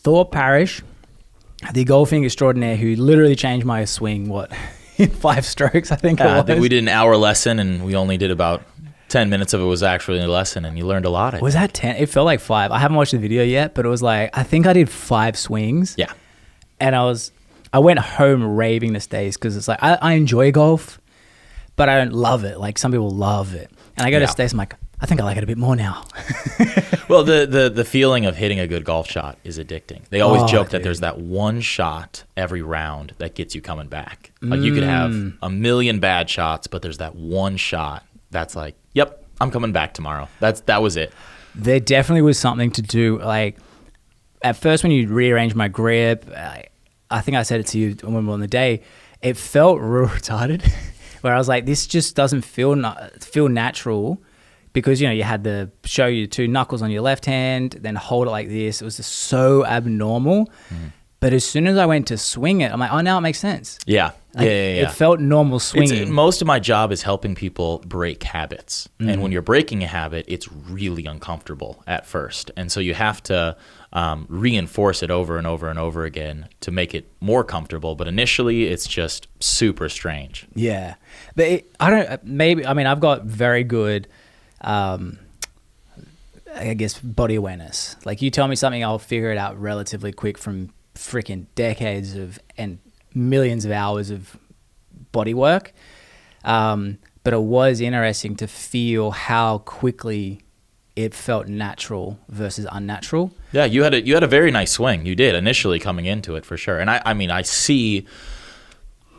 Thor Parrish, the golfing extraordinaire who literally changed my swing, in 5 strokes, I think it was. I think we did an hour lesson, and we only did about 10 minutes of it was actually a lesson, and you learned a lot. Was that 10? It felt like 5. I haven't watched the video yet, but it was like, I think I did 5 swings. Yeah. And I went home raving the States because it's like, I enjoy golf, but I don't love it. Like some people love it. And I go to States, I'm like, I think I like it a bit more now. Well, the feeling of hitting a good golf shot is addicting. They always joke that there's that one shot every round that gets you coming back. Like you could have a million bad shots, but there's that one shot that's like, yep, I'm coming back tomorrow. That was it. There definitely was something to do. Like at first when you rearranged my grip, I think I said it to you when we were on the day, it felt real retarded where I was like, this just doesn't feel natural. Because, you had to show you 2 knuckles on your left hand, then hold it like this. It was just so abnormal. But as soon as I went to swing it, I'm like, oh, now it makes sense. Yeah. Like, It felt normal swinging. Most of my job is helping people break habits. And when you're breaking a habit, it's really uncomfortable at first. And so you have to reinforce it over and over and over again to make it more comfortable. But initially, it's just super strange. Yeah. But I've got very good... I guess body awareness. Like you tell me something, I'll figure it out relatively quick from freaking decades and millions of hours of body work. But it was interesting to feel how quickly it felt natural versus unnatural. Yeah, you had a very nice swing. You did initially coming into it for sure. And I see.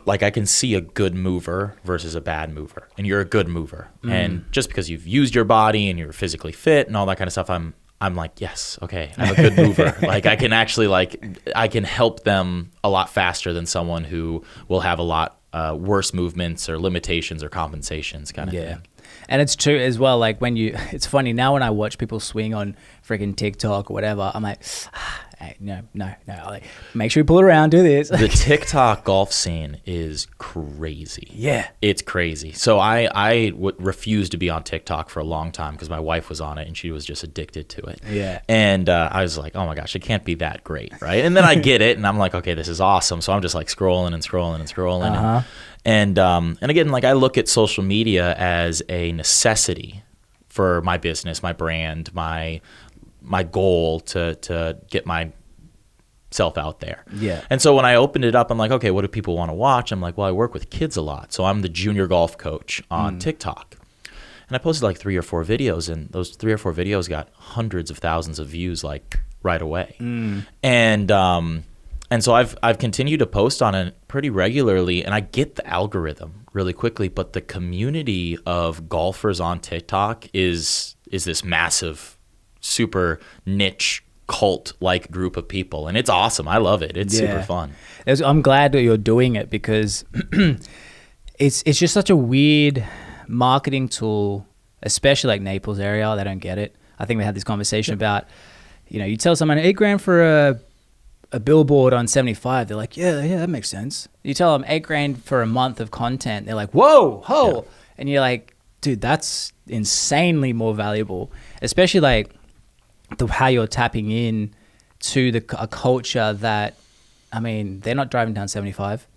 Like I can see a good mover versus a bad mover, and you're a good mover. And just because you've used your body and you're physically fit and all that kind of stuff, I'm like, yes, okay, I'm a good mover. Like I can actually I can help them a lot faster than someone who will have a lot worse movements or limitations or compensations kind of thing. And it's true as well. Like it's funny now when I watch people swing on freaking TikTok or whatever, I'm like, hey, no. Like, make sure you pull it around, do this. The TikTok golf scene is crazy. Yeah. It's crazy. So I refused to be on TikTok for a long time because my wife was on it and she was just addicted to it. Yeah. And I was like, oh my gosh, it can't be that great, right? And then I get it and I'm like, okay, this is awesome. So I'm just like scrolling and scrolling and scrolling. Uh-huh. And again, like I look at social media as a necessity for my business, my brand, my goal to get myself out there. Yeah. And so when I opened it up, I'm like, okay, what do people want to watch? I'm like, well, I work with kids a lot. So I'm the junior golf coach on TikTok. And I posted like 3 or 4 videos, and those 3 or 4 videos got hundreds of thousands of views like right away. And so I've continued to post on it pretty regularly, and I get the algorithm really quickly, but the community of golfers on TikTok is this massive, super niche cult-like group of people, and it's awesome. I love it. It's super fun. I'm glad that you're doing it because it's just such a weird marketing tool, especially like Naples area. They don't get it. I think we had this conversation about, you tell someone $8,000 for a billboard on 75, they're like, yeah, that makes sense. You tell them $8,000 for a month of content, they're like, whoa. Yeah. And you're like, dude, that's insanely more valuable, especially like how you're tapping in to a culture that, they're not driving down 75.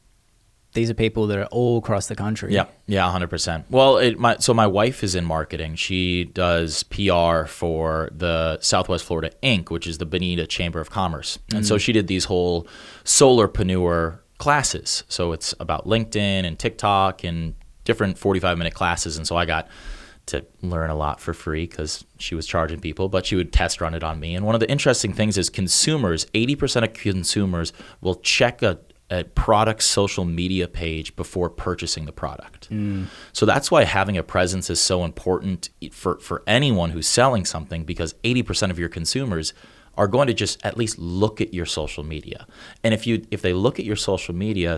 These are people that are all across the country. Yeah, 100%. Well, so my wife is in marketing. She does PR for the Southwest Florida Inc., which is the Bonita Chamber of Commerce. And so she did these whole solarpreneur classes. So it's about LinkedIn and TikTok and different 45-minute classes. And so I got to learn a lot for free because she was charging people, but she would test run it on me. And one of the interesting things is 80% of consumers will check a product social media page before purchasing the product. So that's why having a presence is so important for anyone who's selling something, because 80% of your consumers are going to just at least look at your social media. And if they look at your social media,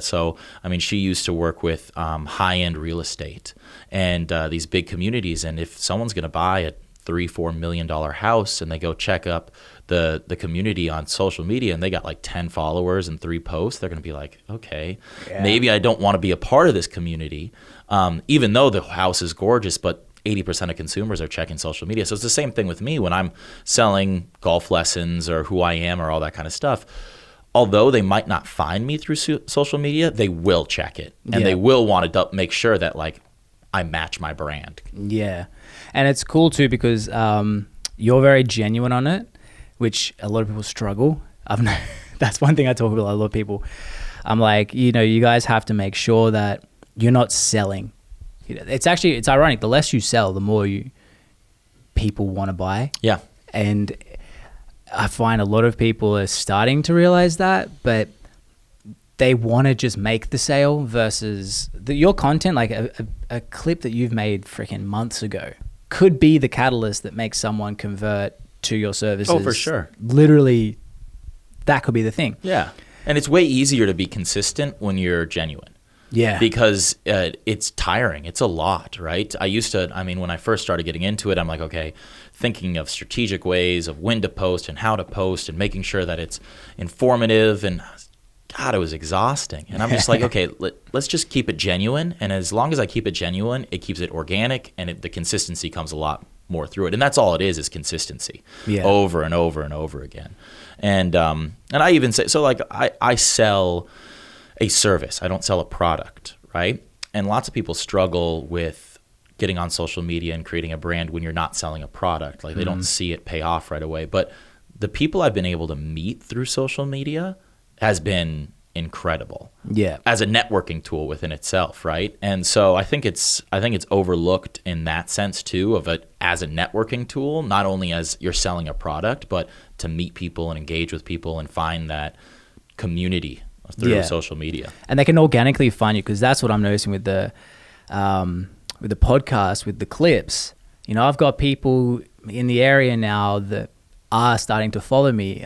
she used to work with high-end real estate and these big communities, and if someone's going to buy a $3-4 million house and they go check up the community on social media and they got like 10 followers and 3 posts, they're going to be like, okay, maybe I don't want to be a part of this community, even though the house is gorgeous, but 80% of consumers are checking social media. So it's the same thing with me when I'm selling golf lessons or who I am or all that kind of stuff. Although they might not find me through social media, they will check it. And they will want to make sure that like I match my brand. Yeah. And it's cool too because you're very genuine on it, which a lot of people struggle. That's one thing I talk about a lot of people. I'm like, you know, you guys have to make sure that you're not selling. It's ironic. The less you sell, the more people want to buy. Yeah. And I find a lot of people are starting to realize that, but they want to just make the sale versus your content, like a clip that you've made freaking months ago could be the catalyst that makes someone convert to your services. Oh, for sure. Literally, that could be the thing. Yeah. And it's way easier to be consistent when you're genuine. Yeah. Because it's tiring. It's a lot, right? When I first started getting into it, I'm like, okay, thinking of strategic ways of when to post and how to post and making sure that it's informative. And God, it was exhausting. And I'm just like, okay, let's just keep it genuine. And as long as I keep it genuine, it keeps it organic and the consistency comes a lot more through it. And that's all it is consistency over and over and over again. And I even say, so like I sell a service. I don't sell a product, right? And lots of people struggle with getting on social media and creating a brand when you're not selling a product. Like they don't see it pay off right away. But the people I've been able to meet through social media has been incredible. Yeah. As a networking tool within itself, right? And so I think it's overlooked in that sense too, of it as a networking tool, not only as you're selling a product, but to meet people and engage with people and find that community through social media. And they can organically find you, because that's what I'm noticing with the podcast, with the clips. You know, I've got people in the area now that are starting to follow me.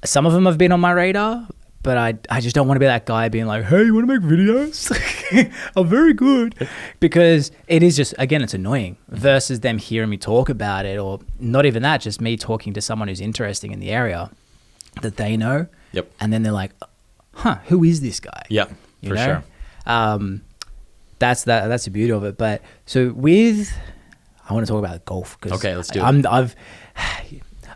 Some of them have been on my radar, but I just don't want to be that guy being like, hey, you want to make videos? I'm very good. Because it is just, again, it's annoying versus them hearing me talk about it, or not even that, just me talking to someone who's interesting in the area that they know. Yep. And then they're like, huh, who is this guy? Yeah, for sure. That's the beauty of it. But so I want to talk about golf. Okay, let's do it.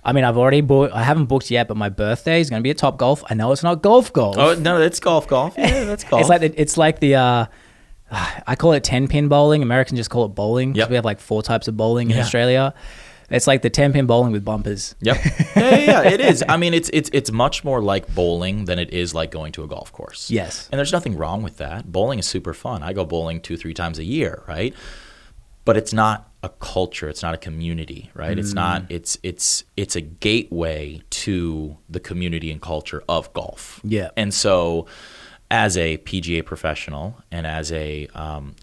I've already bought, I haven't booked yet, but my birthday is going to be at Topgolf. I know it's not golf. Oh, no, it's golf. Yeah, that's golf. It's like the I call it 10-pin bowling. Americans just call it bowling. Yep. We have like 4 types of bowling in Australia. It's like the 10-pin bowling with bumpers. Yep. Yeah, it is. I mean, it's much more like bowling than it is like going to a golf course. Yes. And there's nothing wrong with that. Bowling is super fun. I go bowling 2-3 times a year, right? But it's not a culture. It's not a community, right? It's not. It's a gateway to the community and culture of golf. Yeah. And so, as a PGA professional and as a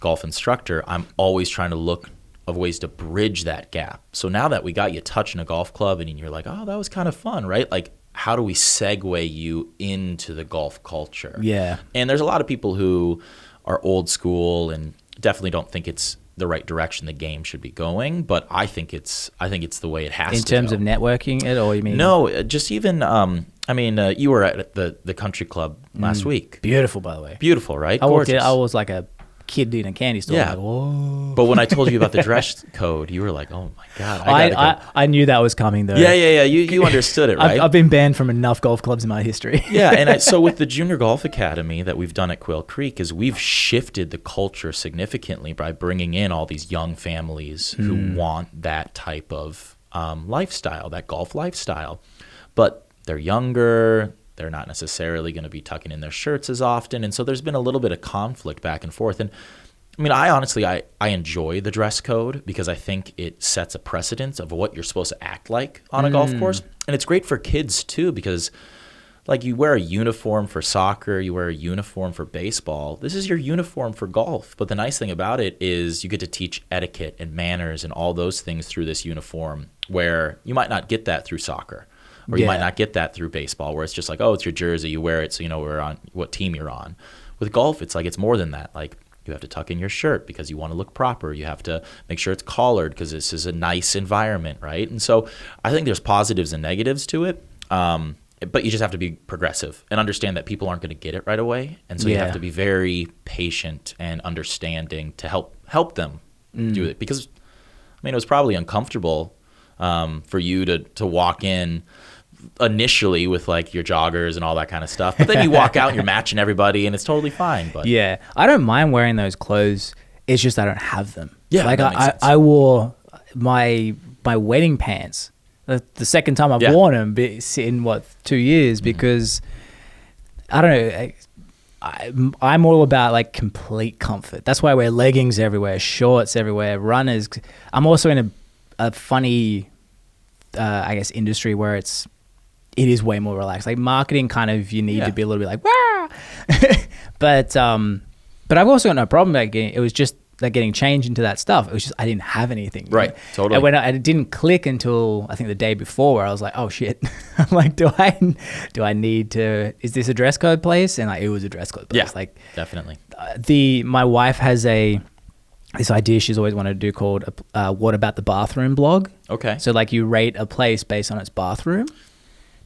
golf instructor, I'm always trying to look of ways to bridge that gap. So now that we got you touching a golf club and you're like, oh, that was kind of fun, right? Like, how do we segue you into the golf culture? Yeah. And there's a lot of people who are old school and definitely don't think it's the right direction the game should be going, but I think it's the way it has to go. In terms of networking it, or you mean? No, just even, you were at the country club last week. Beautiful, by the way. Beautiful, right? I was like a kid in a candy store. Yeah. Like, whoa. But when I told you about the dress code, you were like, oh my God. I knew that was coming though. Yeah. You understood it, right? I've been banned from enough golf clubs in my history. Yeah. And so with the Junior Golf Academy that we've done at Quail Creek is we've shifted the culture significantly by bringing in all these young families who want that type of lifestyle, that golf lifestyle. But they're younger. They're not necessarily going to be tucking in their shirts as often. And so there's been a little bit of conflict back and forth. And I mean, I enjoy the dress code because I think it sets a precedent of what you're supposed to act like on a golf course. And it's great for kids too, because like you wear a uniform for soccer, you wear a uniform for baseball. This is your uniform for golf. But the nice thing about it is you get to teach etiquette and manners and all those things through this uniform, where you might not get that through soccer. Or you might not get that through baseball, where it's just like, oh, it's your jersey, you wear it so you know we're on what team you're on. With golf, it's like it's more than that. Like you have to tuck in your shirt because you want to look proper. You have to make sure it's collared because this is a nice environment, right? And so I think there's positives and negatives to it, but you just have to be progressive and understand that people aren't going to get it right away. And so you have to be very patient and understanding to help them do it, because mean, it was probably uncomfortable for you to walk in initially with like your joggers and all that kind of stuff, but then you walk out and you're matching everybody and it's totally fine. But yeah, I don't mind wearing those clothes. It's just I don't have them. Yeah, like that makes sense. I wore my wedding pants the second time I've worn them in 2 years because I don't know. I'm all about like complete comfort. That's why I wear leggings everywhere, shorts everywhere, runners. I'm also in a funny, I guess, industry where it is way more relaxed. Like marketing, kind of, you need to be a little bit like, wah! but I've also got no problem like it was just like getting changed into that stuff. It was just I didn't have anything. Right, totally. And when it didn't click until I think the day before, where I was like, oh shit, I'm like, do I need to? Is this a dress code place? And like, it was a dress code place. Yeah, like definitely. My wife has this idea she's always wanted to do called "What About the Bathroom" blog. Okay. So like you rate a place based on its bathroom.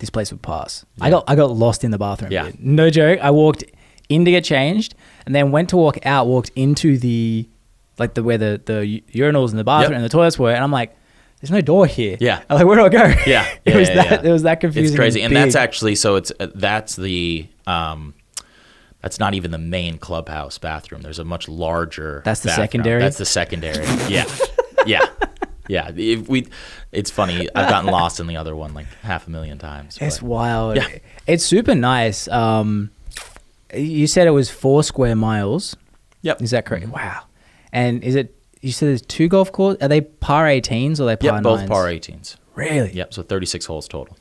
This place would pass. Yeah. I got lost in the bathroom. Yeah. Dude. No joke. I walked in to get changed, and then went to walk out. Walked into where the urinals and the bathroom and the toilets were, and I'm like, there's no door here. Yeah. I'm like, where do I go? Yeah. It was that confusing. It's crazy. And big. that's actually, so that's not even the main clubhouse bathroom. There's a much larger That's the bathroom. secondary? That's the secondary. Yeah. Yeah. Yeah. It's funny. I've gotten lost in the other one like 500,000 times. It's wild. Yeah. It's super nice. You said it was 4 square miles. Yep. Is that correct? Mm-hmm. Wow. And you said there's 2 golf courses? Are they par 18s or are they par 9s? Yeah, both par 18s. Really? Yep. So 36 holes total.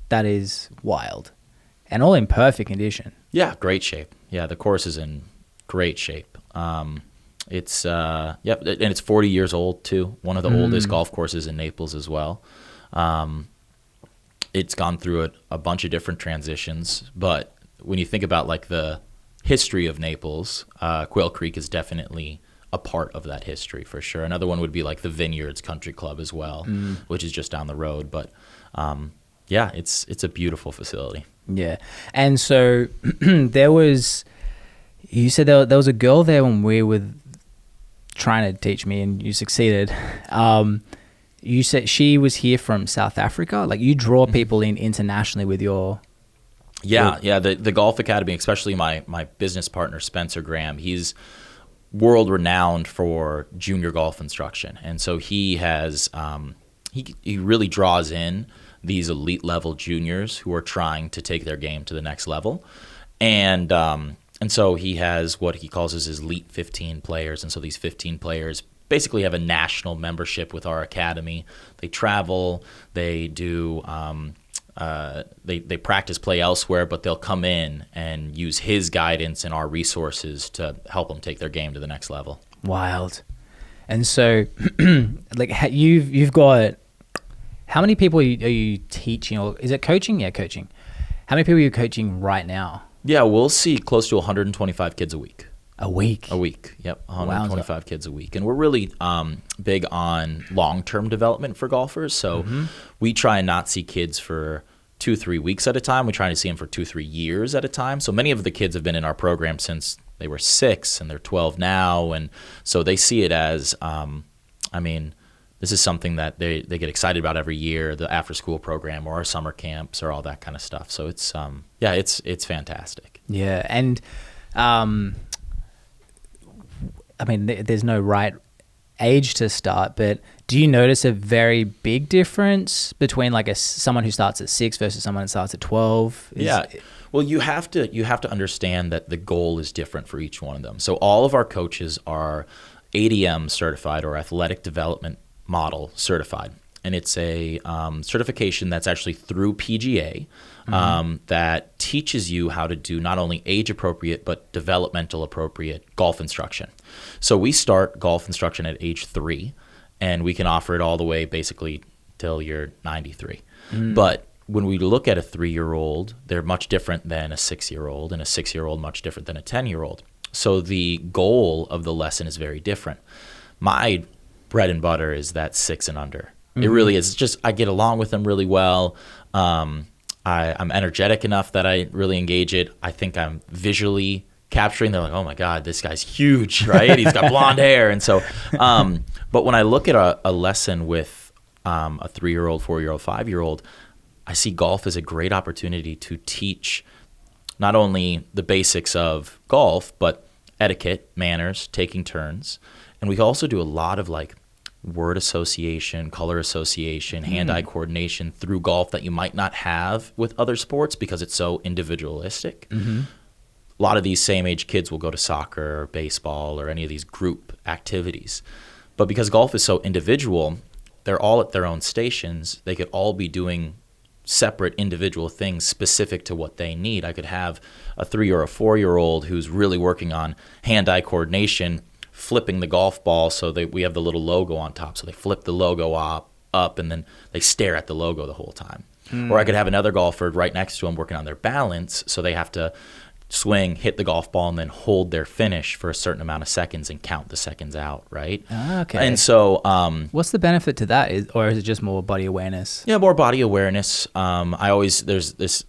That is wild. And all in perfect condition. Yeah, great shape. Yeah, the course is in great shape. It's and it's 40 years old too. One of the oldest golf courses in Naples as well. It's gone through a bunch of different transitions, but when you think about like the history of Naples, Quail Creek is definitely a part of that history for sure. Another one would be like the Vineyards Country Club as well, which is just down the road. But yeah, it's a beautiful facility. Yeah. And so you said there was a girl there when we were trying to teach me and you succeeded. You said she was here from South Africa. Like you draw people in internationally with your... Yeah. The Golf Academy, especially my business partner, Spencer Graham, he's world renowned for junior golf instruction. And so he has, he really draws in these elite level juniors who are trying to take their game to the next level. And so he has what he calls his elite 15 players. And so these 15 players basically have a national membership with our academy. They travel, they do, they practice play elsewhere, but they'll come in and use his guidance and our resources to help them take their game to the next level. Wild. And so like you've got, how many people are you teaching, or is it coaching? Yeah, coaching. How many people are you coaching right now? Yeah, we'll see close to 125 kids a week. A week? A week, yep. 125 kids a week. And we're really big on long-term development for golfers. So we try and not see kids for 2-3 weeks at a time. We try to see them for 2-3 years at a time. So many of the kids have been in our program since they were 6 and they're 12 now. And so they see it as, this is something that they get excited about every year, the after-school program or our summer camps or all that kind of stuff. So it's, it's fantastic. Yeah, and there's no right age to start, but do you notice a very big difference between like someone who starts at 6 versus someone that starts at 12? Well, you have to understand that the goal is different for each one of them. So all of our coaches are ADM certified, or athletic development model certified. And it's a certification that's actually through PGA that teaches you how to do not only age-appropriate but developmental-appropriate golf instruction. So we start golf instruction at age 3, and we can offer it all the way basically till you're 93. But when we look at a 3-year-old, they're much different than a 6-year-old, and a 6-year-old much different than a 10-year-old. So the goal of the lesson is very different. My bread and butter is that 6 and under. It really is. It's just I get along with them really well. I'm energetic enough that I really engage it. I think I'm visually capturing. They're like, oh my God, this guy's huge, right? He's got blonde hair. And so, but when I look at a lesson with a 3-year-old, 4-year-old, 5-year-old, I see golf as a great opportunity to teach not only the basics of golf, but etiquette, manners, taking turns. And we also do a lot of like word association, color association, hand-eye coordination through golf that you might not have with other sports because it's so individualistic. A lot of these same age kids will go to soccer or baseball or any of these group activities. But because golf is so individual, they're all at their own stations. They could all be doing separate individual things specific to what they need. I could have a 3 or a 4-year-old who's really working on hand-eye coordination, flipping the golf ball so we have the little logo on top. So they flip the logo up and then they stare at the logo the whole time. Or I could have another golfer right next to them working on their balance, so they have to swing, hit the golf ball, and then hold their finish for a certain amount of seconds and count the seconds out, right? Okay. And so what's the benefit to that? Or is it just more body awareness? yeah, more body awareness. There's this,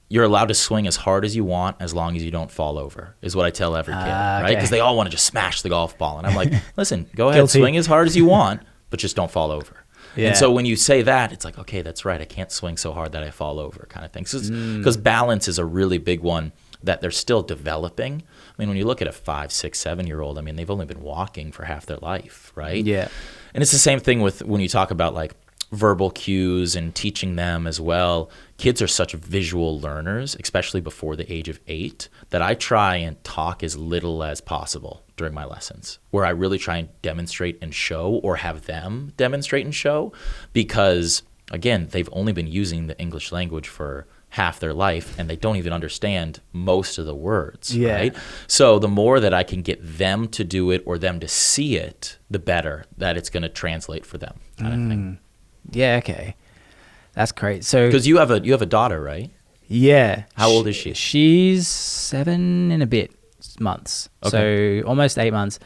you're allowed to swing as hard as you want as long as you don't fall over, is what I tell every kid, right? Because they all want to just smash the golf ball. And I'm like, listen, go ahead, swing as hard as you want, but just don't fall over. Yeah. And so when you say that, it's like, okay, that's right. I can't swing so hard that I fall over, kind of thing. Because balance is a really big one that they're still developing. I mean, when you look at a 5, 6, 7-year-old, I mean, they've only been walking for half their life, right? Yeah. And it's the same thing with when you talk about like verbal cues and teaching them as well. Kids are such visual learners, especially before the age of 8, that I try and talk as little as possible during my lessons, where I really try and demonstrate and show, or have them demonstrate and show, because again, they've only been using the English language for half their life and they don't even understand most of the words, right? So the more that I can get them to do it or them to see it, the better that it's going to translate for them, kind of thing. Yeah, okay. That's great. So because you have a daughter, right? Yeah. How old is she? She's 7 and a bit months. Okay. So almost 8 months.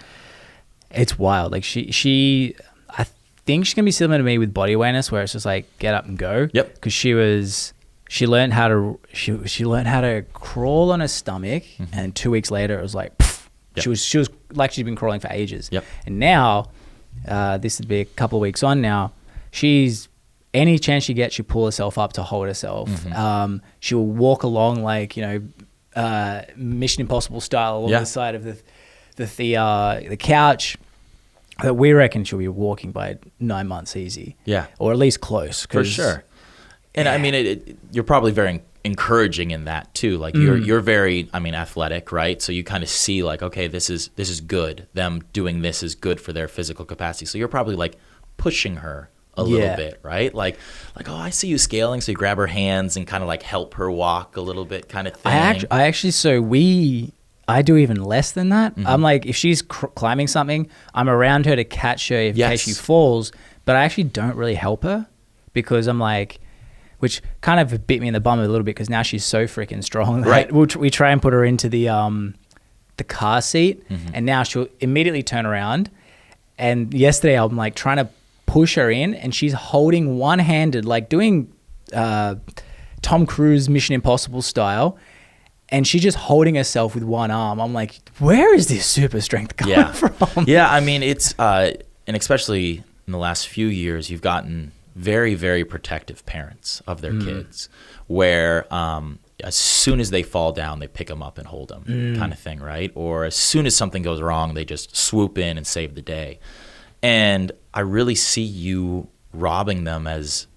It's wild. Like she I think she's going to be similar to me with body awareness, where it's just like get up and go. Yep. Because she learned how to crawl on her stomach, and 2 weeks later it was like she was like she'd been crawling for ages. Yep. And now this would be a couple of weeks on now, she's any chance she gets, she pull herself up to hold herself. She'll walk along like, Mission Impossible style along the side of the couch. That we reckon she'll be walking by 9 months easy. Yeah. Or at least close. For sure. And I mean, you're probably very encouraging in that too. Like you're very, athletic, right? So you kind of see like, okay, this is good. Them doing this is good for their physical capacity. So you're probably like pushing her a little bit, right? Like, oh, I see you scaling. So you grab her hands and kind of like help her walk a little bit, kind of thing. I do even less than that. I'm like, if she's climbing something, I'm around her to catch her in case she falls. But I actually don't really help her, because I'm like, which kind of bit me in the bum a little bit, because now she's so freaking strong. Right. We try and put her into the car seat, and now she'll immediately turn around. And yesterday I'm like trying to push her in, and she's holding one-handed, like doing Tom Cruise Mission Impossible style, and she's just holding herself with one arm. I'm like, where is this super strength coming from? Yeah, I mean, it's and especially in the last few years, you've gotten very, very protective parents of their kids, where as soon as they fall down, they pick them up and hold them, kind of thing, right? Or as soon as something goes wrong, they just swoop in and save the day. And I really see you robbing them as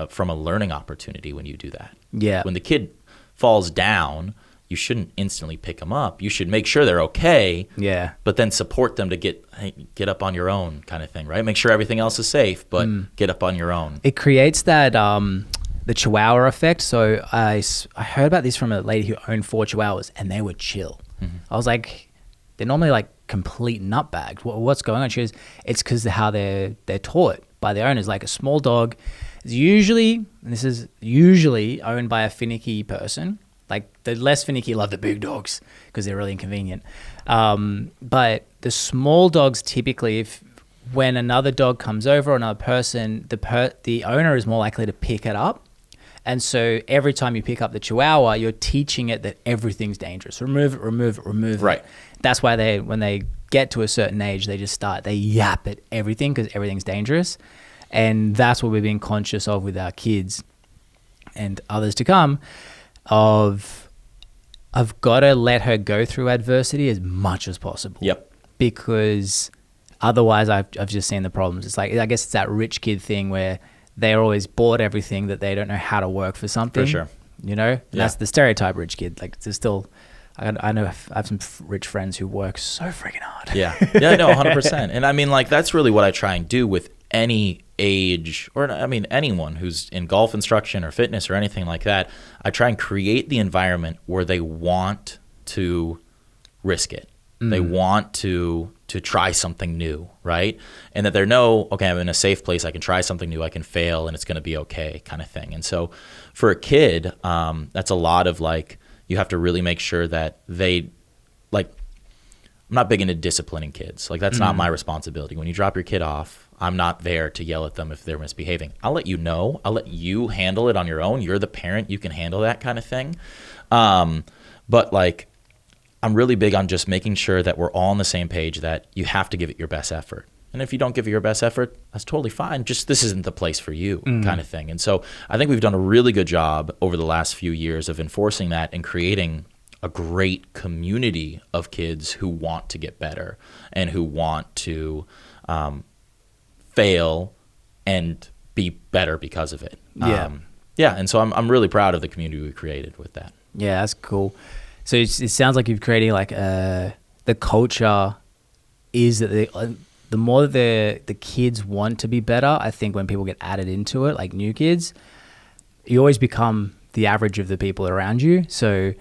from a learning opportunity when you do that. Yeah. When the kid falls down, you shouldn't instantly pick them up. You should make sure they're okay. Yeah. But then support them to get up on your own, kind of thing, right? Make sure everything else is safe, but get up on your own. It creates that the Chihuahua Effect. So I heard about this from a lady who owned 4 Chihuahuas, and they were chill. I was like, they're normally like complete nutbags. What's going on? She goes, it's because of how they're taught by their owners. Like a small dog is usually owned by a finicky person. Like the less finicky love the big dogs because they're really inconvenient. But the small dogs typically, when another dog comes over or another person, the owner is more likely to pick it up And so every time you pick up the Chihuahua, you're teaching it that everything's dangerous. Remove it, remove it, remove Right. it. That's why when they get to a certain age, they yap at everything because everything's dangerous. And that's what we're being conscious of with our kids and others to come of I've got to let her go through adversity as much as possible. Yep. Because otherwise I've just seen the problems. It's like, I guess it's that rich kid thing where they're always bought everything that they don't know how to work for something. For sure. You know? And that's the stereotype rich kid. Like, there's still, I know I have some rich friends who work so freaking hard. Yeah. Yeah, no, 100%. And I mean, like, that's really what I try and do with any age, or I mean, anyone who's in golf instruction or fitness or anything like that. I try and create the environment where they want to risk it. They want to try something new, right? And that they know, okay, I'm in a safe place. I can try something new. I can fail, and it's going to be okay, kind of thing. And so, for a kid, that's a lot of like you have to really make sure that they like. I'm not big into disciplining kids. Like that's not my responsibility. When you drop your kid off, I'm not there to yell at them if they're misbehaving. I'll let you know. I'll let you handle it on your own. You're the parent. You can handle that kind of thing. But like. I'm really big on just making sure that we're all on the same page, that you have to give it your best effort. And if you don't give it your best effort, that's totally fine. Just this isn't the place for you kind of thing. And so I think we've done a really good job over the last few years of enforcing that and creating a great community of kids who want to get better and who want to fail and be better because of it. And so I'm really proud of the community we created with that. Yeah, that's cool. So it sounds like you've created like the culture is that the more the kids want to be better. I think when people get added into it, like new kids, you always become the average of the people around you. So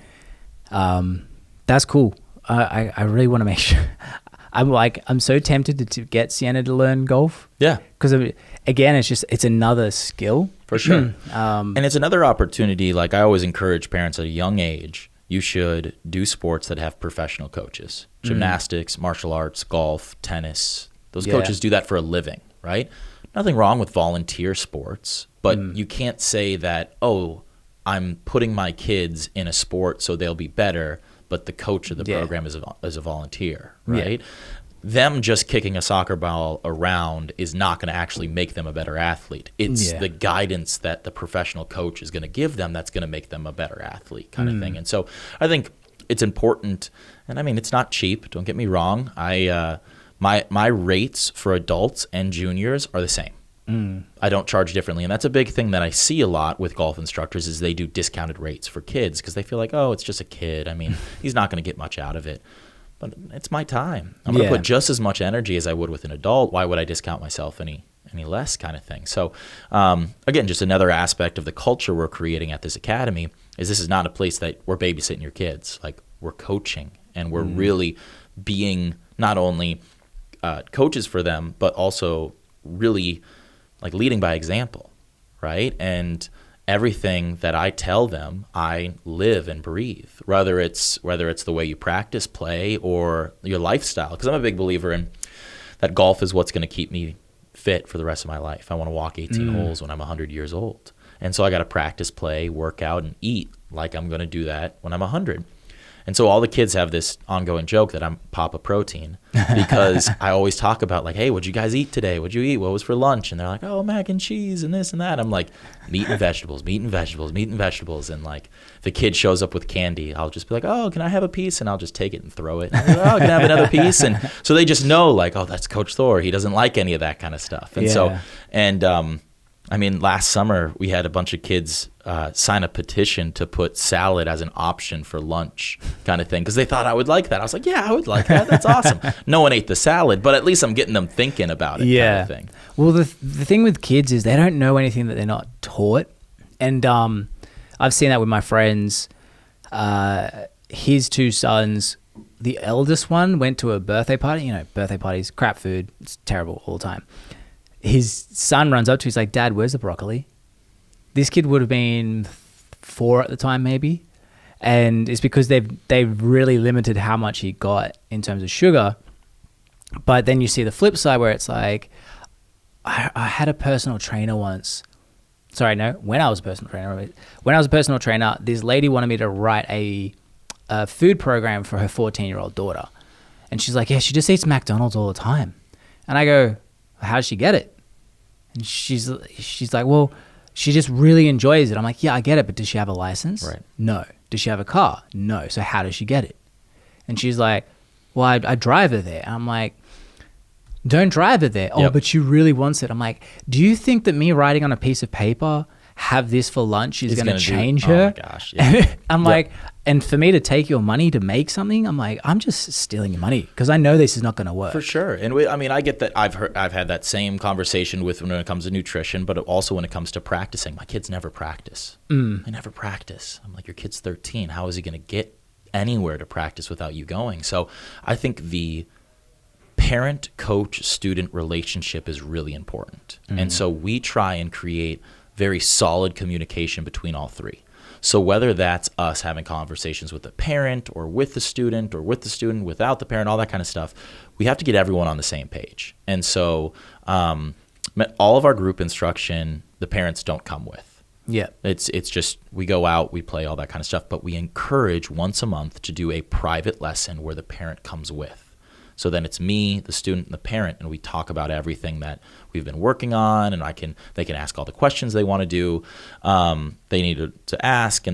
that's cool. I really want to make sure. I'm so tempted to get Sienna to learn golf. Yeah, because again, it's another skill for sure, and it's another opportunity. Like I always encourage parents at a young age. You should do sports that have professional coaches. Gymnastics, martial arts, golf, tennis. Those coaches do that for a living, right? Nothing wrong with volunteer sports, but you can't say that, oh, I'm putting my kids in a sport so they'll be better, but the coach of the program is a volunteer, right? Yeah. Them just kicking a soccer ball around is not going to actually make them a better athlete. It's the guidance that the professional coach is going to give them that's going to make them a better athlete kind of thing. And so I think it's important, and I mean, it's not cheap, don't get me wrong. My rates for adults and juniors are the same. I don't charge differently, and that's a big thing that I see a lot with golf instructors is they do discounted rates for kids because they feel like, oh, it's just a kid. I mean, he's not going to get much out of it. But it's my time. I'm going to put just as much energy as I would with an adult. Why would I discount myself any less kind of thing? So, again, just another aspect of the culture we're creating at this academy is this is not a place that we're babysitting your kids. Like, we're coaching, and we're really being not only coaches for them, but also really, like, leading by example, right? And everything that I tell them, I live and breathe, whether it's the way you practice, play, or your lifestyle. Because I'm a big believer in that golf is what's going to keep me fit for the rest of my life. I want to walk 18 holes when I'm 100 years old. And so I got to practice, play, work out, and eat like I'm going to do that when I'm 100. And so all the kids have this ongoing joke that I'm Papa Protein because I always talk about like, hey, what'd you guys eat today? What'd you eat? What was for lunch? And they're like, oh, mac and cheese and this and that. I'm like, meat and vegetables, meat and vegetables, meat and vegetables. And like if the kid shows up with candy, I'll just be like, oh, can I have a piece? And I'll just take it and throw it. And like, oh, can I have another piece? And so they just know like, oh, that's Coach Thor. He doesn't like any of that kind of stuff. And so, I mean, last summer we had a bunch of kids sign a petition to put salad as an option for lunch kind of thing because they thought I would like that. I was like, yeah, I would like that. That's awesome. No one ate the salad, but at least I'm getting them thinking about it kind of thing. Well, the thing with kids is they don't know anything that they're not taught. And I've seen that with my friends. His two sons, the eldest one went to a birthday party. You know, birthday parties, crap food. It's terrible all the time. His son runs up to him, he's like, Dad, where's the broccoli? This kid would have been 4 at the time maybe. And it's because they've really limited how much he got in terms of sugar. But then you see the flip side where it's like, I had a personal trainer once when I was a personal trainer. When I was a personal trainer, this lady wanted me to write a food program for her 14-year-old daughter. And she's like, yeah, she just eats McDonald's all the time. And I go, how does she get it? And she's like, well, she just really enjoys it. I'm like, yeah, I get it, but does she have a license? Right. No. Does she have a car? No. So how does she get it? And she's like, well, I drive her there. And I'm like, don't drive her there. Oh, but she really wants it. I'm like, do you think that me writing on a piece of paper, have this for lunch is going to change her? Oh my gosh. Yeah. I'm like, and for me to take your money to make something, I'm like, I'm just stealing your money because I know this is not going to work. For sure. And I get that. I've had that same conversation with when it comes to nutrition, but also when it comes to practicing. My kids never practice. They never practice. I'm like, your kid's 13. How is he going to get anywhere to practice without you going? So I think the parent-coach-student relationship is really important. And so we try and create very solid communication between all three. So whether that's us having conversations with the parent or with the student without the parent, all that kind of stuff, we have to get everyone on the same page. And so all of our group instruction, the parents don't come with. Yeah. It's just we go out, we play all that kind of stuff, but we encourage once a month to do a private lesson where the parent comes with. So then it's me, the student, and the parent, and we talk about everything that we've been working on, and they can ask all the questions they want to do. They need to ask,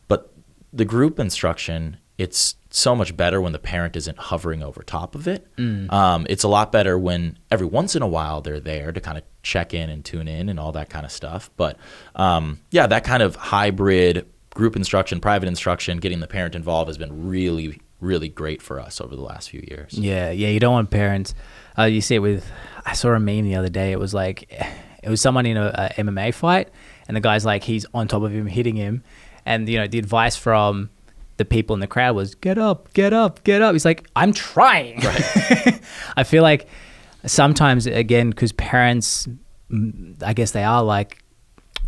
but the group instruction, it's so much better when the parent isn't hovering over top of it. It's a lot better when every once in a while they're there to kind of check in and tune in and all that kind of stuff. But that kind of hybrid group instruction, private instruction, getting the parent involved has been really, really great for us over the last few years. Yeah, you don't want parents. You see it I saw a meme the other day. It was someone in a MMA fight, and the guy's like, he's on top of him, hitting him. And, the advice from the people in the crowd was, get up, get up, get up. He's like, I'm trying. Right. I feel like sometimes, again, because parents, I guess they are like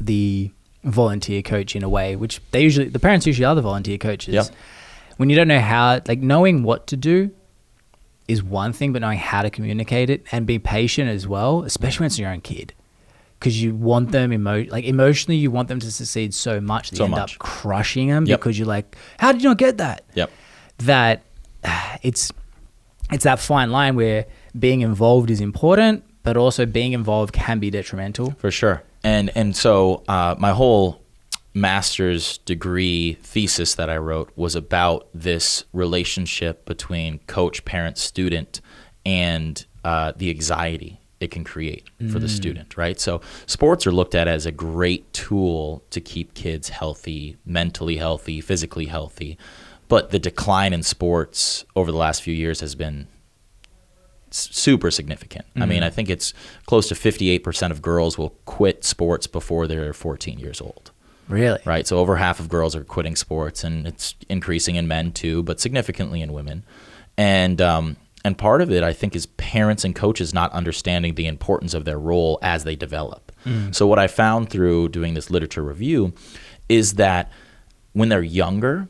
the volunteer coach in a way, which the parents usually are the volunteer coaches. Yep. When you don't know how, knowing what to do is one thing, but knowing how to communicate it and be patient as well, especially when it's your own kid, because you want them emotionally, you want them to succeed so much that you end up crushing them because you're like, how did you not get that? Yep. That it's that fine line where being involved is important, but also being involved can be detrimental. For sure. And so my whole master's degree thesis that I wrote was about this relationship between coach, parent, student, and the anxiety it can create for the student, right? So sports are looked at as a great tool to keep kids healthy, mentally healthy, physically healthy. But the decline in sports over the last few years has been super significant. I mean, I think it's close to 58% of girls will quit sports before they're 14 years old. Really? Right. So over half of girls are quitting sports, and it's increasing in men too, but significantly in women. And part of it, I think, is parents and coaches not understanding the importance of their role as they develop. So what I found through doing this literature review is that when they're younger,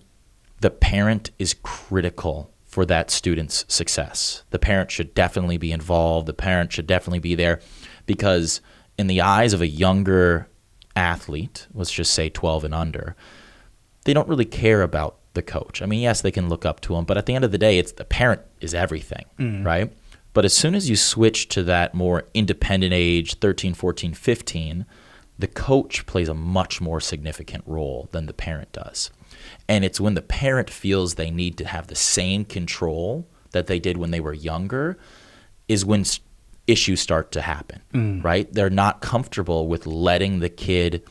the parent is critical for that student's success. The parent should definitely be involved. The parent should definitely be there, because in the eyes of a younger athlete, let's just say 12 and under, they don't really care about the coach. I mean, yes, they can look up to him, but at the end of the day, it's the parent is everything, right? But as soon as you switch to that more independent age, 13, 14, 15, the coach plays a much more significant role than the parent does. And it's when the parent feels they need to have the same control that they did when they were younger is when issues start to happen, right? They're not comfortable with letting the kid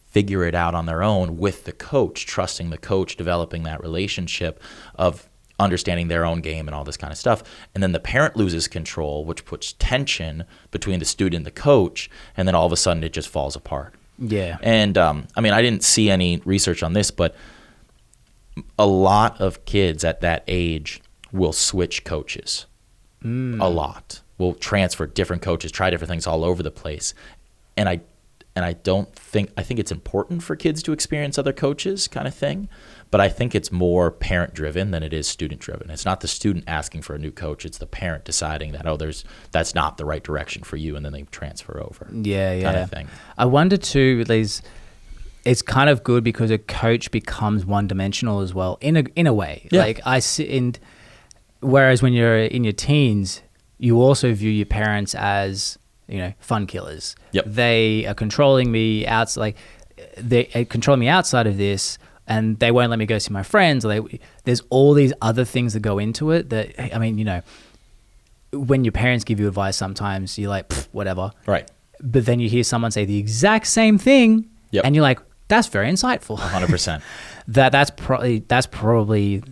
figure it out on their own with the coach, trusting the coach, developing that relationship of understanding their own game and all this kind of stuff. And then the parent loses control, which puts tension between the student and the coach, and then all of a sudden it just falls apart. Yeah. And I mean, I didn't see any research on this, but a lot of kids at that age will switch coaches. A lot. Will transfer different coaches, try different things all over the place. And And I think it's important for kids to experience other coaches kind of thing, but I think it's more parent driven than it is student driven. It's not the student asking for a new coach. It's the parent deciding that, that's not the right direction for you. And then they transfer over. Yeah. Kind of thing. I wonder too, with these, it's kind of good because a coach becomes one dimensional as well in a way. Yeah. Like whereas when you're in your teens, you also view your parents as, fun killers. Yep. They are controlling me outside of this, and they won't let me go see my friends. There's all these other things that go into it that, when your parents give you advice, sometimes you're like, whatever. Right. But then you hear someone say the exact same thing, Yep. and you're like, that's very insightful. 100%. That's probably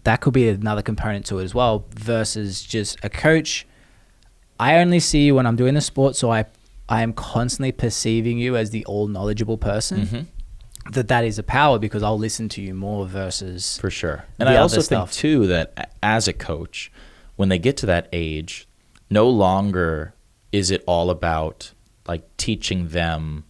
that could be another component to it as well, versus just a coach. I only see you when I'm doing the sport, so I am constantly perceiving you as the all knowledgeable person. Mm-hmm. That is a power, because I'll listen to you more versus for sure. And I also think too that as a coach, when they get to that age, no longer is it all about like teaching them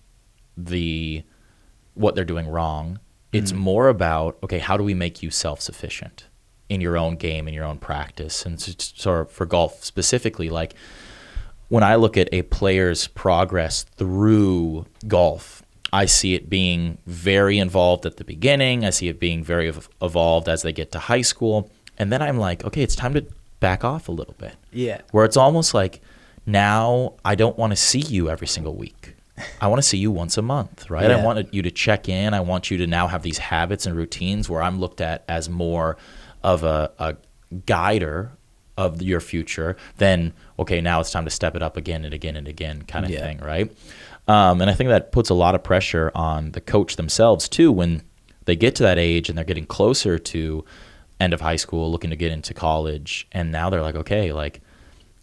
what they're doing wrong. It's more about, okay, how do we make you self-sufficient in your own game, in your own practice? And so for golf specifically, like when I look at a player's progress through golf, I see it being very involved at the beginning. I see it being very evolved as they get to high school. And then I'm like, okay, it's time to back off a little bit. Yeah. Where it's almost like, now I don't want to see you every single week. I want to see you once a month, right? Yeah. I want you to check in. I want you to now have these habits and routines where I'm looked at as more of a guider of your future than, okay, now it's time to step it up again and again and again kind of thing, right? And I think that puts a lot of pressure on the coach themselves too when they get to that age and they're getting closer to end of high school, looking to get into college, and now they're like, okay, like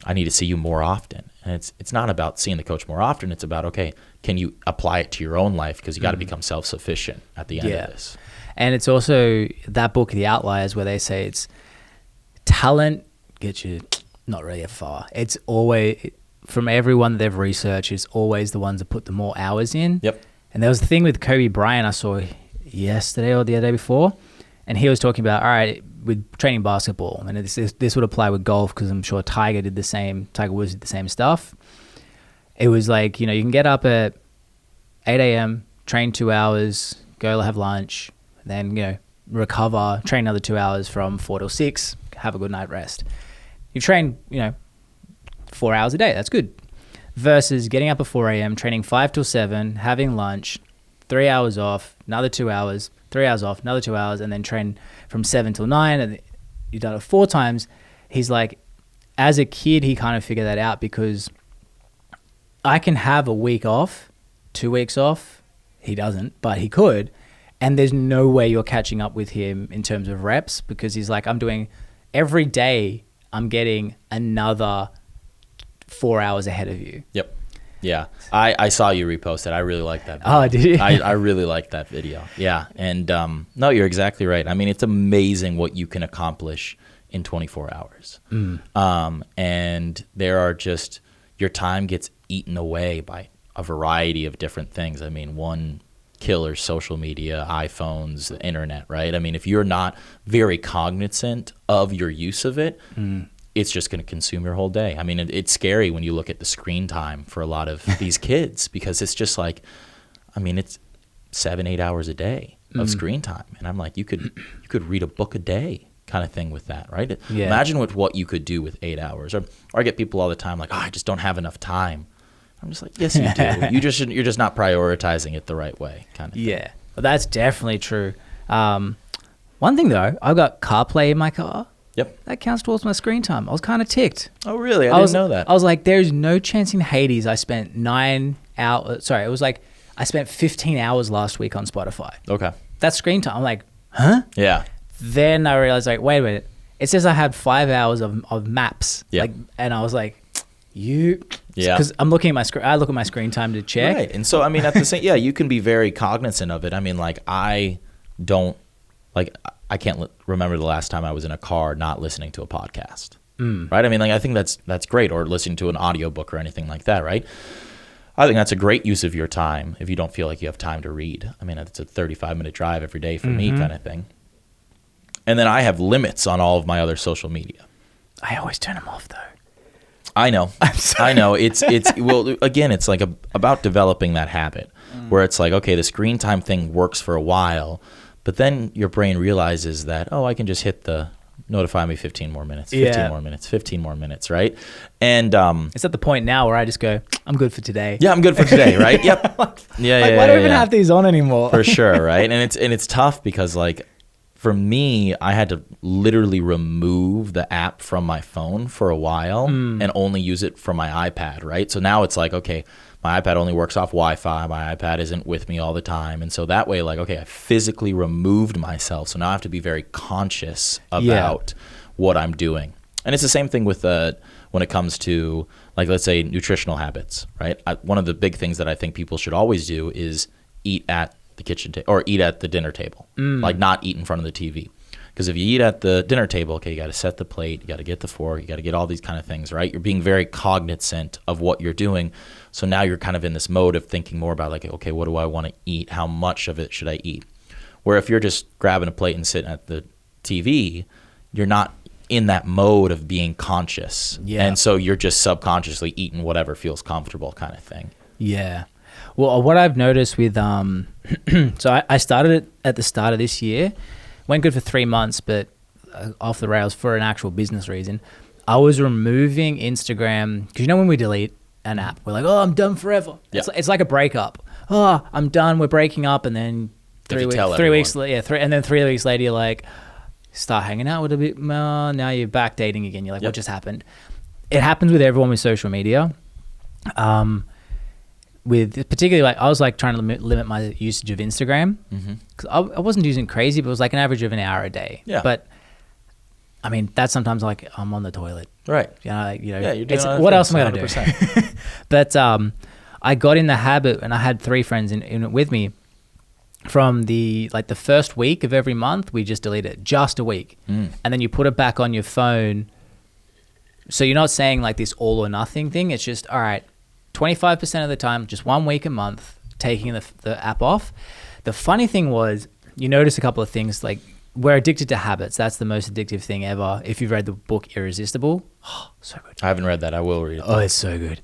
I need to see you more often. And it's not about seeing the coach more often. It's about, okay, can you apply it to your own life? Because you got to become self-sufficient at the end of this. And it's also that book, The Outliers, where they say it's talent gets you not really far. It's always, from everyone that they've researched, it's always the ones that put the more hours in. Yep. And there was the thing with Kobe Bryant I saw yesterday or the other day before, and he was talking about, all right, with training basketball, and this would apply with golf because I'm sure Tiger Woods did the same stuff. It was like, you can get up at 8 a.m., train 2 hours, go have lunch, then, recover, train another 2 hours from 4 till 6, have a good night rest. You train, 4 hours a day, that's good. Versus getting up at 4 a.m., training 5 till 7, having lunch, 3 hours off, another 2 hours, 3 hours off, another 2 hours, and then train from 7 till 9, and you've done it 4 times. He's like, as a kid, he kind of figured that out, because I can have a week off, 2 weeks off. He doesn't, but he could. And there's no way you're catching up with him in terms of reps, because he's like, I'm doing every day, I'm getting another 4 hours ahead of you. Yep. Yeah. I saw you repost it. I really like that video. Oh, did you? I really like that video. Yeah. And no, you're exactly right. I mean, it's amazing what you can accomplish in 24 hours. And there are just, your time gets eaten away by a variety of different things. I mean, one killer, social media, iPhones, the internet, right? I mean, if you're not very cognizant of your use of it, it's just going to consume your whole day. I mean, it's scary when you look at the screen time for a lot of these kids, because it's just like, I mean, it's 7-8 hours a day of screen time. And I'm like, you could read a book a day kind of thing with that, right? Yeah. Imagine what you could do with 8 hours. Or I get people all the time like, I just don't have enough time. I'm just like, yes, you do. You're just not prioritizing it the right way kind of thing. Yeah, well, that's definitely true. One thing though, I've got CarPlay in my car. Yep. That counts towards my screen time. I was kind of ticked. Oh, really? I didn't know that. I was like, there's no chance in Hades I spent 9 hours. Sorry, it was like I spent 15 hours last week on Spotify. Okay. That's screen time. I'm like, huh? Yeah. Then I realized, like, wait a minute. It says I had 5 hours of maps. Yeah. Like, and I was like, yeah. Because I'm looking at my screen. I look at my screen time to check. Right. And so, I mean, at the same, you can be very cognizant of it. I mean, like, I can't remember the last time I was in a car not listening to a podcast. Right? I mean, like, I think that's great, or listening to an audiobook or anything like that, right? I think that's a great use of your time if you don't feel like you have time to read. I mean, it's a 35-minute drive every day for me kind of thing. And then I have limits on all of my other social media. I always turn them off though. I know. I know. It's well, again, it's like about developing that habit where it's like, okay, the screen time thing works for a while, but then your brain realizes that, oh, I can just hit the notify me 15 more minutes, 15 more minutes, 15 more minutes, right? And it's at the point now where I just go, I'm good for today. Yeah, I'm good for today, right? Yep. Why do I even have these on anymore? For sure, right? And it's tough because like for me, I had to literally remove the app from my phone for a while and only use it from my iPad, right? So now it's like, okay, my iPad only works off Wi-Fi. My iPad isn't with me all the time. And so that way, like, okay, I physically removed myself. So now I have to be very conscious about what I'm doing. And it's the same thing with when it comes to, like, let's say nutritional habits, right? One of the big things that I think people should always do is eat at the kitchen table or eat at the dinner table, like not eat in front of the TV. Because if you eat at the dinner table, okay, you got to set the plate, you got to get the fork, you got to get all these kind of things, right? You're being very cognizant of what you're doing. So now you're kind of in this mode of thinking more about like, okay, what do I want to eat? How much of it should I eat? Where if you're just grabbing a plate and sitting at the TV, you're not in that mode of being conscious. Yeah. And so you're just subconsciously eating whatever feels comfortable kind of thing. Yeah. Well, what I've noticed with, so I started it at the start of this year, went good for 3 months, but off the rails for an actual business reason. I was removing Instagram, because you know when we delete an app, we're like, oh, I'm done forever. Yeah. It's like a breakup. Oh, I'm done, we're breaking up, and then 3 weeks later, and then 3 weeks later, you're like, start hanging out with a bit more, now you're back dating again. You're like, what just happened? It happens with everyone with social media. With particularly like I was like trying to limit my usage of Instagram because I wasn't using crazy, but it was like an average of an hour a day. Yeah. But I mean, that's sometimes like I'm on the toilet. Right. Yeah, you're doing what else am I going to do? But I got in the habit, and I had 3 friends in it with me. From the first week of every month, we just delete it, just a week, and then you put it back on your phone. So you're not saying like this all or nothing thing. It's just all right. 25% of the time, just 1 week a month, taking the app off. The funny thing was, you notice a couple of things, like we're addicted to habits. That's the most addictive thing ever. If you've read the book Irresistible, so good. I haven't read that. I will read it. Oh, it's so good.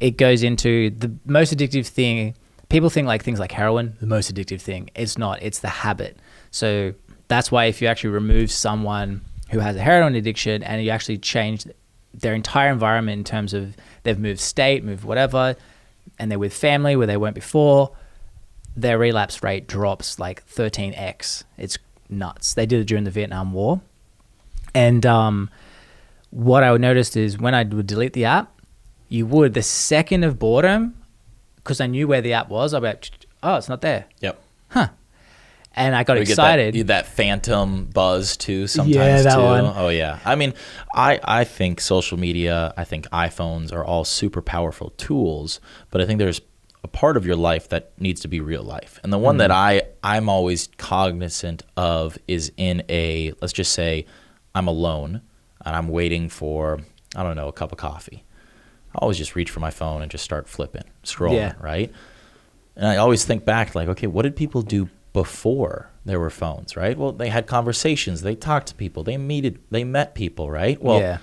It goes into the most addictive thing. People think like things like heroin, the most addictive thing. It's not. It's the habit. So that's why if you actually remove someone who has a heroin addiction and you actually change their entire environment in terms of they've moved state, moved whatever, and they're with family where they weren't before, their relapse rate drops like 13x. It's nuts. They did it during the Vietnam War. And what I noticed is when I would delete the app, the second of boredom, because I knew where the app was, I'd be like, oh, it's not there. Yep. Huh. And I got excited. Get that phantom buzz too sometimes too. One. Oh yeah. I mean, I think social media, I think iPhones are all super powerful tools, but I think there's a part of your life that needs to be real life. And the one that I'm always cognizant of is in let's just say I'm alone and I'm waiting for, I don't know, a cup of coffee. I always just reach for my phone and just start scrolling, right? And I always think back like, okay, what did people do before there were phones, right? Well, they had conversations, they talked to people, they met people, right? Well,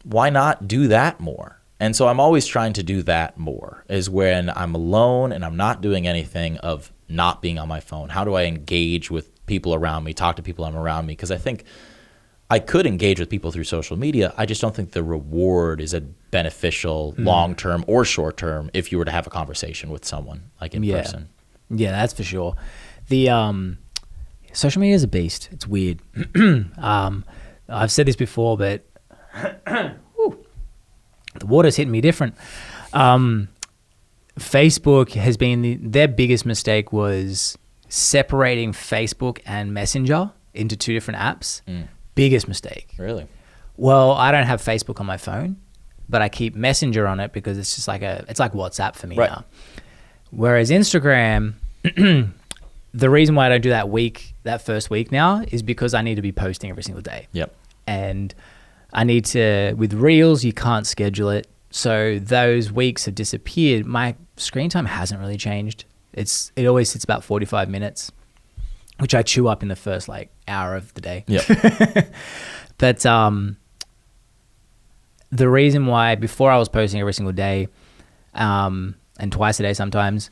why not do that more? And so I'm always trying to do that more, is when I'm alone and I'm not doing anything of not being on my phone. How do I engage with people around me, talk to people around me? Because I think I could engage with people through social media. I just don't think the reward is a beneficial long-term or short-term if you were to have a conversation with someone like in person. Yeah, that's for sure. The social media is a beast. It's weird. I've said this before, but the water's hitting me different. Facebook has been their biggest mistake was separating Facebook and Messenger into 2 different apps. Biggest mistake. Really? Well, I don't have Facebook on my phone, but I keep Messenger on it because it's just it's like WhatsApp for me now. Whereas Instagram, the reason why I don't do that first week now is because I need to be posting every single day. Yep. And I need to, with Reels, you can't schedule it. So those weeks have disappeared. My screen time hasn't really changed. It always sits about 45 minutes, which I chew up in the first like hour of the day. Yeah. But the reason why before I was posting every single day, and twice a day sometimes,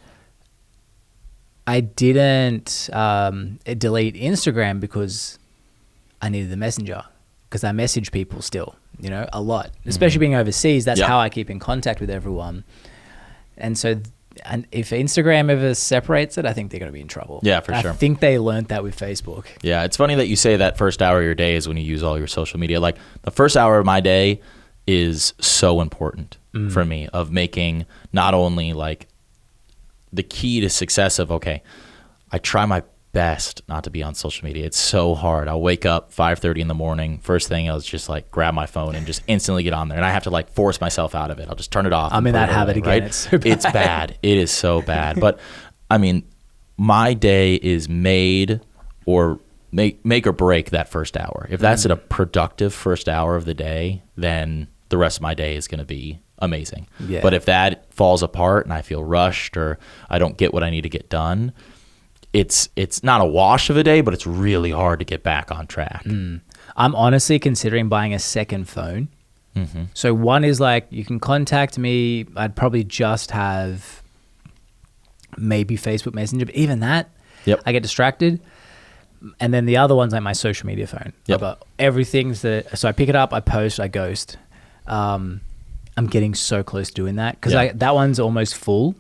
I didn't delete Instagram because I needed the messenger, because I message people still, a lot, especially being overseas. That's how I keep in contact with everyone. And so, and if Instagram ever separates it, I think they're going to be in trouble. Yeah, for sure. I think they learned that with Facebook. Yeah, it's funny that you say that first hour of your day is when you use all your social media. Like the first hour of my day is so important for me, of making not only like the key to success of, okay, I try my best not to be on social media. It's so hard. I'll wake up 5:30 in the morning. First thing I'll just like grab my phone and just instantly get on there. And I have to like force myself out of it. I'll just turn it off. I'm in that habit again. Right? It's so bad. It's bad. It is so bad. But I mean, my day is made or make or break that first hour. If that's a productive first hour of the day, then the rest of my day is going to be amazing. Yeah. But if that falls apart and I feel rushed or I don't get what I need to get done, it's not a wash of a day, but it's really hard to get back on track. I'm honestly considering buying a second phone. So one is like, you can contact me. I'd probably just have maybe Facebook Messenger, but even that, I get distracted. And then the other one's like my social media phone. Yep. I've got everything's so I pick it up, I post, I ghost. I'm getting so close to doing that because that one's almost full.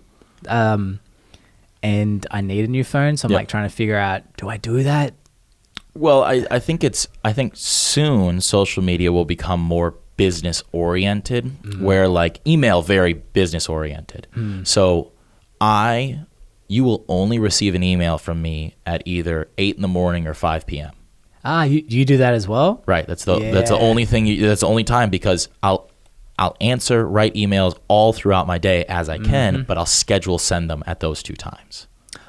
And I need a new phone. So I'm like trying to figure out, do I do that? Well, I think soon social media will become more business oriented, where like email, very business oriented. So you will only receive an email from me at either 8 in the morning or 5 p.m. You do that as well? Right. That's the only thing. That's the only time, because I'll write emails all throughout my day as I can, but I'll send them at those two times.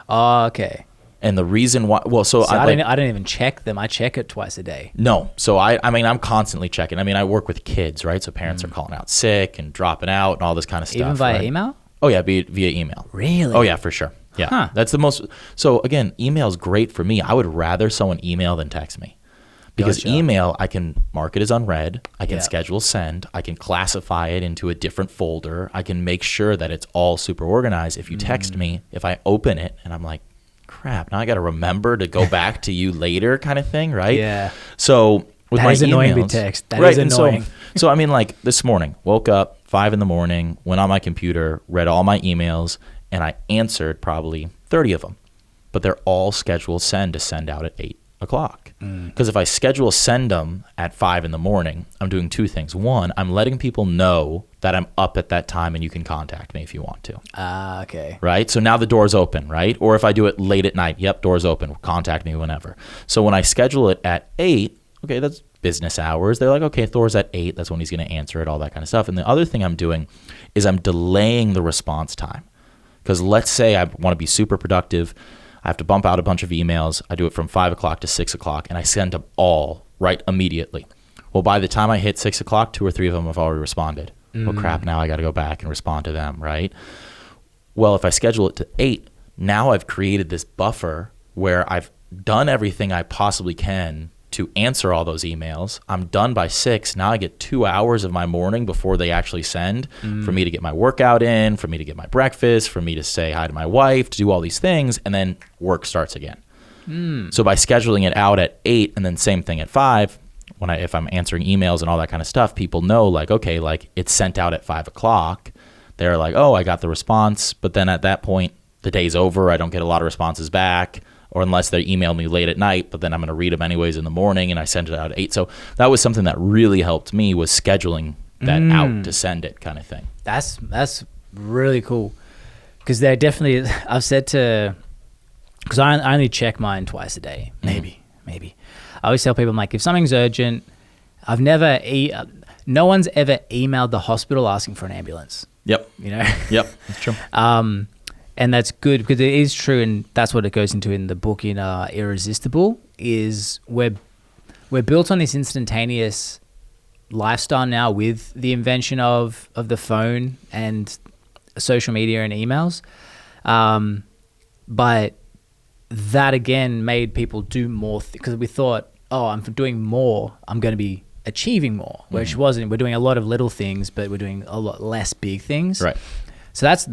Oh, okay. And the reason why, I don't even check them. I check it twice a day. No. So I mean, I'm constantly checking. I mean, I work with kids, right? So parents are calling out sick and dropping out and all this kind of stuff. Even via email? Oh yeah, via email. Really? Oh yeah, for sure. Yeah. Huh. That's the most. So again, email is great for me. I would rather someone email than text me. Because email, I can mark it as unread. I can schedule send. I can classify it into a different folder. I can make sure that it's all super organized. If you text me, if I open it and I'm like, crap, now I got to remember to go back to you later kind of thing, right? Yeah. So with that my is annoying emails, with text. That is annoying. So I mean, like this morning, woke up 5 in the morning, went on my computer, read all my emails, and I answered probably 30 of them. But they're all scheduled to send out at 8 o'clock. Because if I schedule send them at 5 in the morning, I'm doing two things. One, I'm letting people know that I'm up at that time and you can contact me if you want to. Okay. Right? So now the door's open, right? Or if I do it late at night, door's open. Contact me whenever. So when I schedule it at 8, okay, that's business hours. They're like, okay, Thor's at 8. That's when he's going to answer it, all that kind of stuff. And the other thing I'm doing is I'm delaying the response time. Because let's say I want to be super productive. I have to bump out a bunch of emails. I do it from 5 o'clock to 6 o'clock, and I send them all right immediately. Well, by the time I hit 6 o'clock, 2 or 3 of them have already responded. Well, crap, now I got to go back and respond to them, right? Well, if I schedule it to 8, now I've created this buffer where I've done everything I possibly can to answer all those emails. I'm done by 6. Now I get 2 hours of my morning before they actually send for me to get my workout in, for me to get my breakfast, for me to say hi to my wife, to do all these things, and then work starts again. So by scheduling it out at 8 and then same thing at 5, if I'm answering emails and all that kind of stuff, people know like, okay, like it's sent out at 5 o'clock. They're like, oh, I got the response. But then at that point, the day's over. I don't get a lot of responses back. Or unless they email me late at night, but then I'm going to read them anyways in the morning, and I send it out at 8. So that was something that really helped me, was scheduling that out to send it kind of thing. That's really cool. Because they're definitely, I've said to, because I only check mine twice a day, maybe. I always tell people, I'm like, if something's urgent, no one's ever emailed the hospital asking for an ambulance. Yep. Yep, that's true. And that's good because it is true, and that's what it goes into in the book in Irresistible, is we're built on this instantaneous lifestyle now with the invention of the phone and social media and emails. But that again made people do more because we thought, oh, I'm doing more, I'm going to be achieving more, which wasn't. We're doing a lot of little things, but we're doing a lot less big things. Right. So that's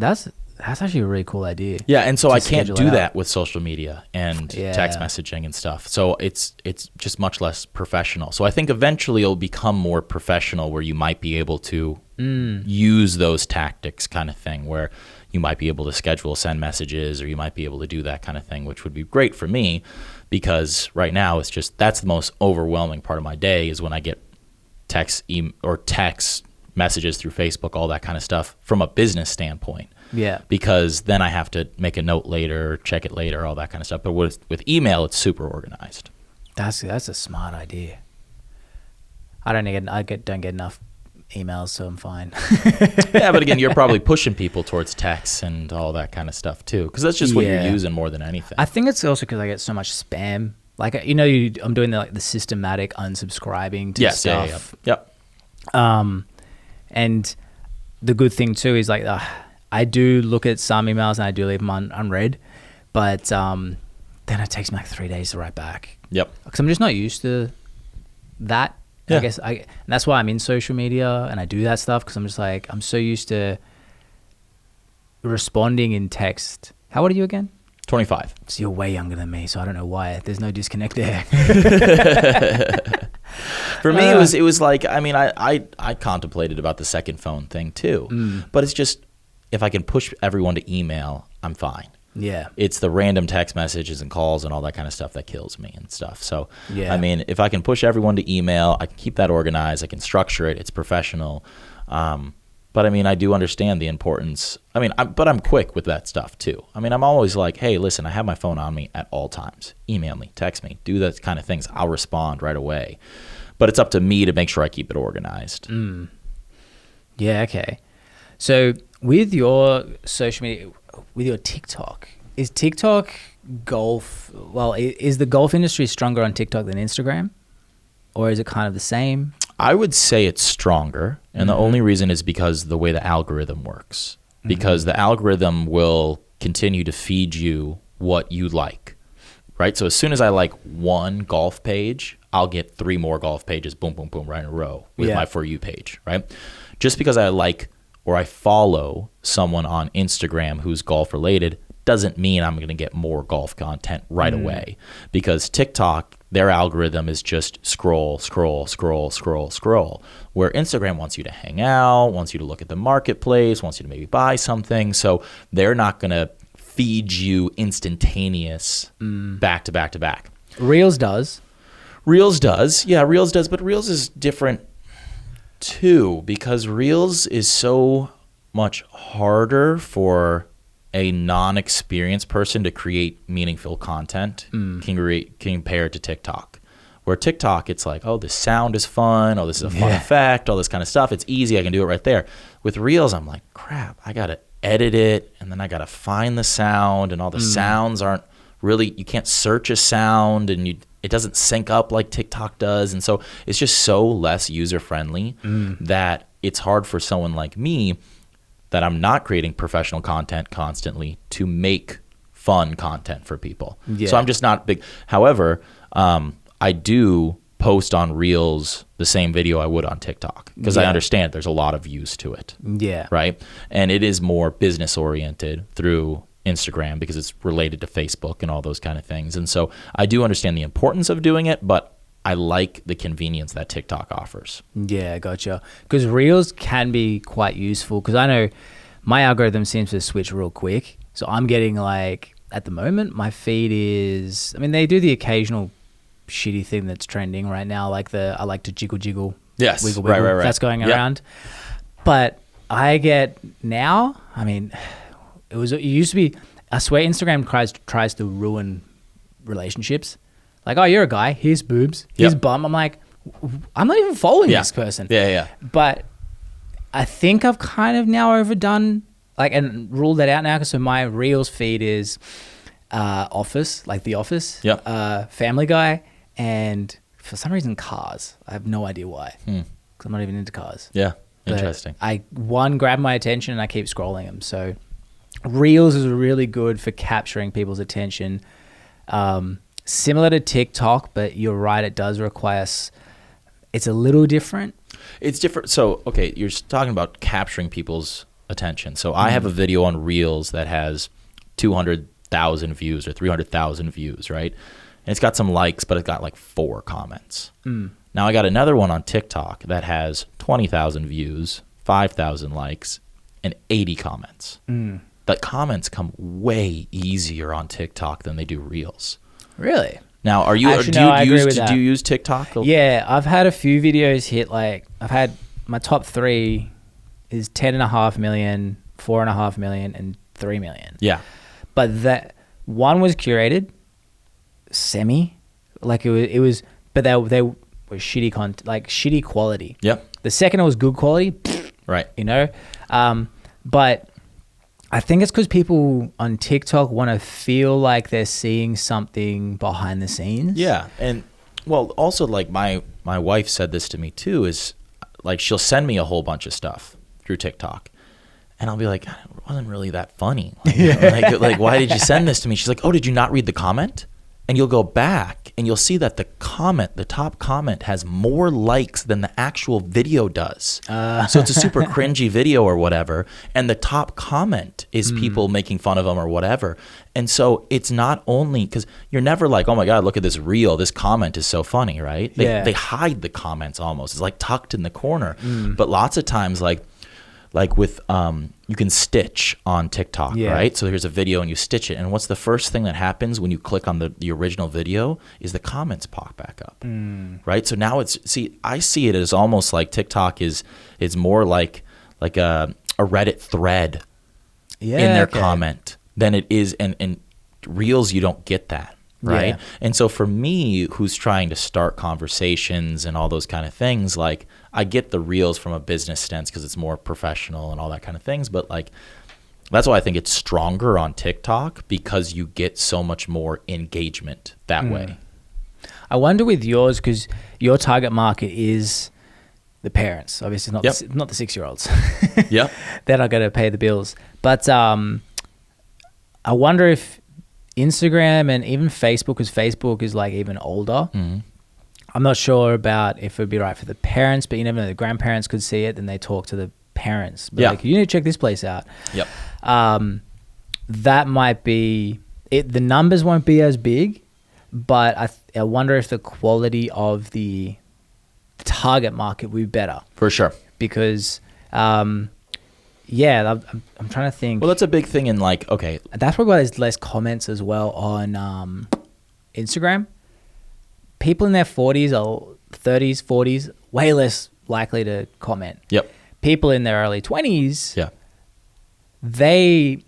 actually a really cool idea. Yeah, and so I can't do out. that with social media and text messaging and stuff. So it's just much less professional. So I think eventually it'll become more professional where you might be able to use those tactics kind of thing, where you might be able to send messages, or you might be able to do that kind of thing, which would be great for me, because right now it's just, that's the most overwhelming part of my day is when I get text messages through Facebook, all that kind of stuff from a business standpoint. Yeah. Because then I have to make a note later, check it later, all that kind of stuff. But with email, it's super organized. That's a smart idea. I don't get enough emails, so I'm fine. Yeah, but again, you're probably pushing people towards texts and all that kind of stuff too, because that's just what you're using more than anything. I think it's also because I get so much spam. Like, I'm doing the systematic unsubscribing to stuff. Yep. And the good thing too is like I do look at some emails and I do leave them unread, but then it takes me like 3 days to write back. Yep. Because I'm just not used to that. Yeah. I guess and that's why I'm in social media and I do that stuff, because I'm just like, I'm so used to responding in text. How old are you again? 25. So you're way younger than me, so I don't know why. There's no disconnect there. For me, it was like, I mean, I contemplated about the second phone thing too, but it's just, if I can push everyone to email, I'm fine. Yeah. It's the random text messages and calls and all that kind of stuff that kills me and stuff. So, yeah. I mean, if I can push everyone to email, I can keep that organized, I can structure it, it's professional. But I mean, I do understand the importance. I mean, but I'm quick with that stuff too. I mean, I'm always like, hey, listen, I have my phone on me at all times. Email me, text me, do those kind of things. I'll respond right away. But it's up to me to make sure I keep it organized. Yeah, okay. So with your social media, with your TikTok, is TikTok golf, well, is the golf industry stronger on TikTok than Instagram? Or is it kind of the same? I would say it's stronger, and the only reason is because the way the algorithm works. Because the algorithm will continue to feed you what you like, right? So as soon as I like one golf page, I'll get 3 more golf pages, boom, boom, boom, right in a row with my For You page, right? Just because I like or I follow someone on Instagram who's golf related doesn't mean I'm going to get more golf content right away, because TikTok, their algorithm is just scroll, scroll, scroll, scroll, scroll, where Instagram wants you to hang out, wants you to look at the marketplace, wants you to maybe buy something. So they're not going to feed you instantaneous back to back to back. Reels does. Reels does. Yeah, Reels does. But Reels is different too, because Reels is so much harder for a non-experienced person to create meaningful content compared to TikTok. Where TikTok, it's like, oh, the sound is fun. Oh, this is a fun effect. All this kind of stuff. It's easy. I can do it right there. With Reels, I'm like, crap, I got to edit it, and then I got to find the sound, and all the sounds aren't really, you can't search a sound, and it doesn't sync up like TikTok does. And so it's just so less user-friendly that it's hard for someone like me, that I'm not creating professional content constantly, to make fun content for people. Yeah. So I'm just not big. However, I do post on Reels the same video I would on TikTok, because I understand there's a lot of views to it. Yeah. Right? And it is more business oriented through Instagram, because it's related to Facebook and all those kind of things. And so I do understand the importance of doing it, but I like the convenience that TikTok offers. Yeah, gotcha. Because Reels can be quite useful, because I know my algorithm seems to switch real quick. So I'm getting like, at the moment, my feed is, I mean, they do the occasional shitty thing that's trending right now, like I like to jiggle, yes, wiggle, wiggle. Right. That's going around. But I get now, I mean, it used to be, I swear Instagram tries to ruin relationships. Like, oh, you're a guy, here's boobs, here's bum. I'm like, I'm not even following this person. Yeah. But I think I've kind of now overdone, like, and ruled that out now, because so my Reels feed is Office, like The Office, Family Guy, and for some reason cars. I have no idea why. because I'm not even into cars. Yeah, But interesting. one grabbed my attention and I keep scrolling them. So Reels is really good for capturing people's attention. Similar to TikTok, but you're right, it does require, it's a little different. It's different. So, okay, you're talking about capturing people's attention. So I have a video on Reels that has 200,000 views or 300,000 views, right? And it's got some likes, but it's got like 4 comments. Now I got another one on TikTok that has 20,000 views, 5,000 likes, and 80 comments. The comments come way easier on TikTok than they do Reels. Really? Now, are you? Actually, do you use TikTok? Yeah, I've had a few videos hit. Like I've had my top 3 is 10.5 million, 4.5 million, and 3 million. Yeah, but that one was curated, like it was, but they were shitty content, like shitty quality. Yep. The second one was good quality, right? You know, but I think it's because people on TikTok want to feel like they're seeing something behind the scenes. Yeah, and well, also like my wife said this to me too, is like she'll send me a whole bunch of stuff through TikTok, and I'll be like, it wasn't really that funny. Like, why did you send this to me? She's like, oh, did you not read the comment? And you'll go back and you'll see that the top comment has more likes than the actual video does. So it's a super cringy video or whatever. And the top comment is people making fun of them or whatever. And so it's not only because you're never like, oh my God, look at this reel. This comment is so funny, right? They hide the comments almost. It's like tucked in the corner. But lots of times like with you can stitch on TikTok, right? So here's a video and you stitch it, and what's the first thing that happens when you click on the original video is the comments pop back up, right? So now I see it as almost like TikTok is more like a Reddit thread in their comment than it is, and Reels you don't get that. Right. Yeah. And so for me, who's trying to start conversations and all those kind of things, like I get the Reels from a business stance because it's more professional and all that kind of things. But like, that's why I think it's stronger on TikTok, because you get so much more engagement that way. I wonder with yours, because your target market is the parents, obviously not the 6-year-olds. Yep. They're not going to pay the bills. But I wonder if Instagram and even Facebook, because Facebook is like even older. I'm not sure about if it would be right for the parents, but you never know. The grandparents could see it, then they talk to the parents. But like, you need to check this place out. Yep. That might be it. The numbers won't be as big, but I wonder if the quality of the target market will be better. For sure. Because yeah, I'm trying to think. Well, that's a big thing in like, okay. That's probably why there's less comments as well on Instagram. People in their 40s or 30s, 40s, way less likely to comment. Yep. People in their early 20s, they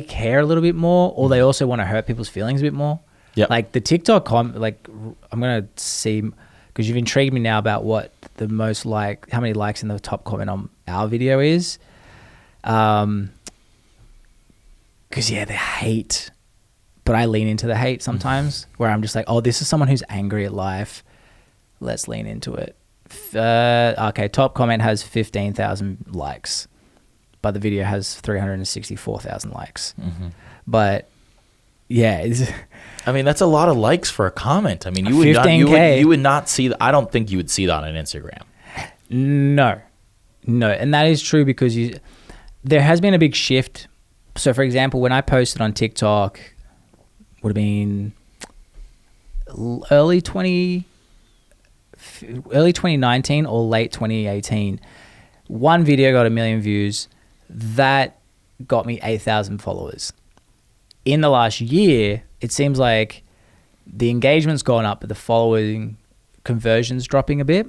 care a little bit more, or they also want to hurt people's feelings a bit more. Yeah. Like the TikTok like I'm going to see, because you've intrigued me now about what the most how many likes in the top comment on our video is. Because the hate, but I lean into the hate sometimes, where I'm just like, oh, this is someone who's angry at life. Let's lean into it. Okay, top comment has 15,000 likes, but the video has 364,000 likes. But yeah, I mean, that's a lot of likes for a comment. I mean, you would not see that. I don't think you would see that on Instagram. No, and that is true, because there has been a big shift. So, for example, when I posted on TikTok, would have been early 2019 or late 2018. One video got 1 million views. That got me 8,000 followers. In the last year, it seems like the engagement's gone up, but the following conversion's dropping a bit,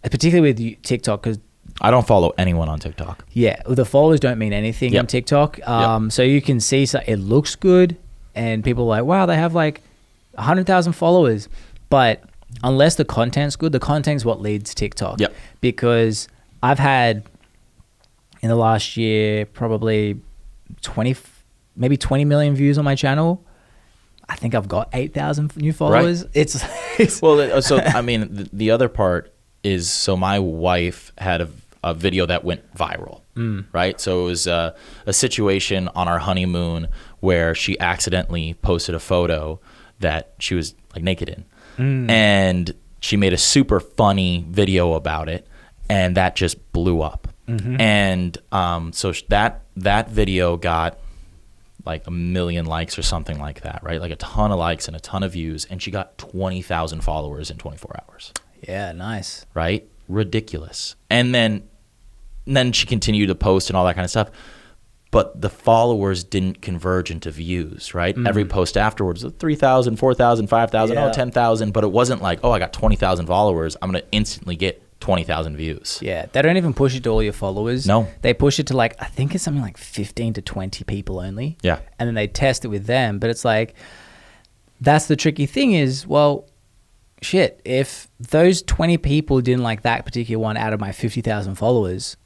particularly with TikTok, because I don't follow anyone on TikTok. Yeah, the followers don't mean anything on TikTok. So you can see, it looks good, and people are like, wow, they have like 100,000 followers. But unless the content's good, the content's what leads TikTok. Yep. Because I've had, in the last year, probably 20 million views on my channel. I think I've got 8,000 new followers. Right. It's well, so I mean, the other part is, so my wife had a video that went viral, right? So it was a situation on our honeymoon where she accidentally posted a photo that she was like naked in. And she made a super funny video about it, and that just blew up. And so that video got like 1 million likes or something like that, right? Like a ton of likes and a ton of views, and she got 20,000 followers in 24 hours. Yeah, nice. Right? Ridiculous. And then she continued to post and all that kind of stuff. But the followers didn't converge into views, right? Every post afterwards was 3,000, 4,000, 5,000, 10,000. But it wasn't like, oh, I got 20,000 followers, I'm going to instantly get 20,000 views. Yeah, they don't even push it to all your followers. No. They push it to like, I think it's something like 15 to 20 people only. Yeah. And then they test it with them. But it's like, that's the tricky thing is, well, shit, if those 20 people didn't like that particular one out of my 50,000 followers,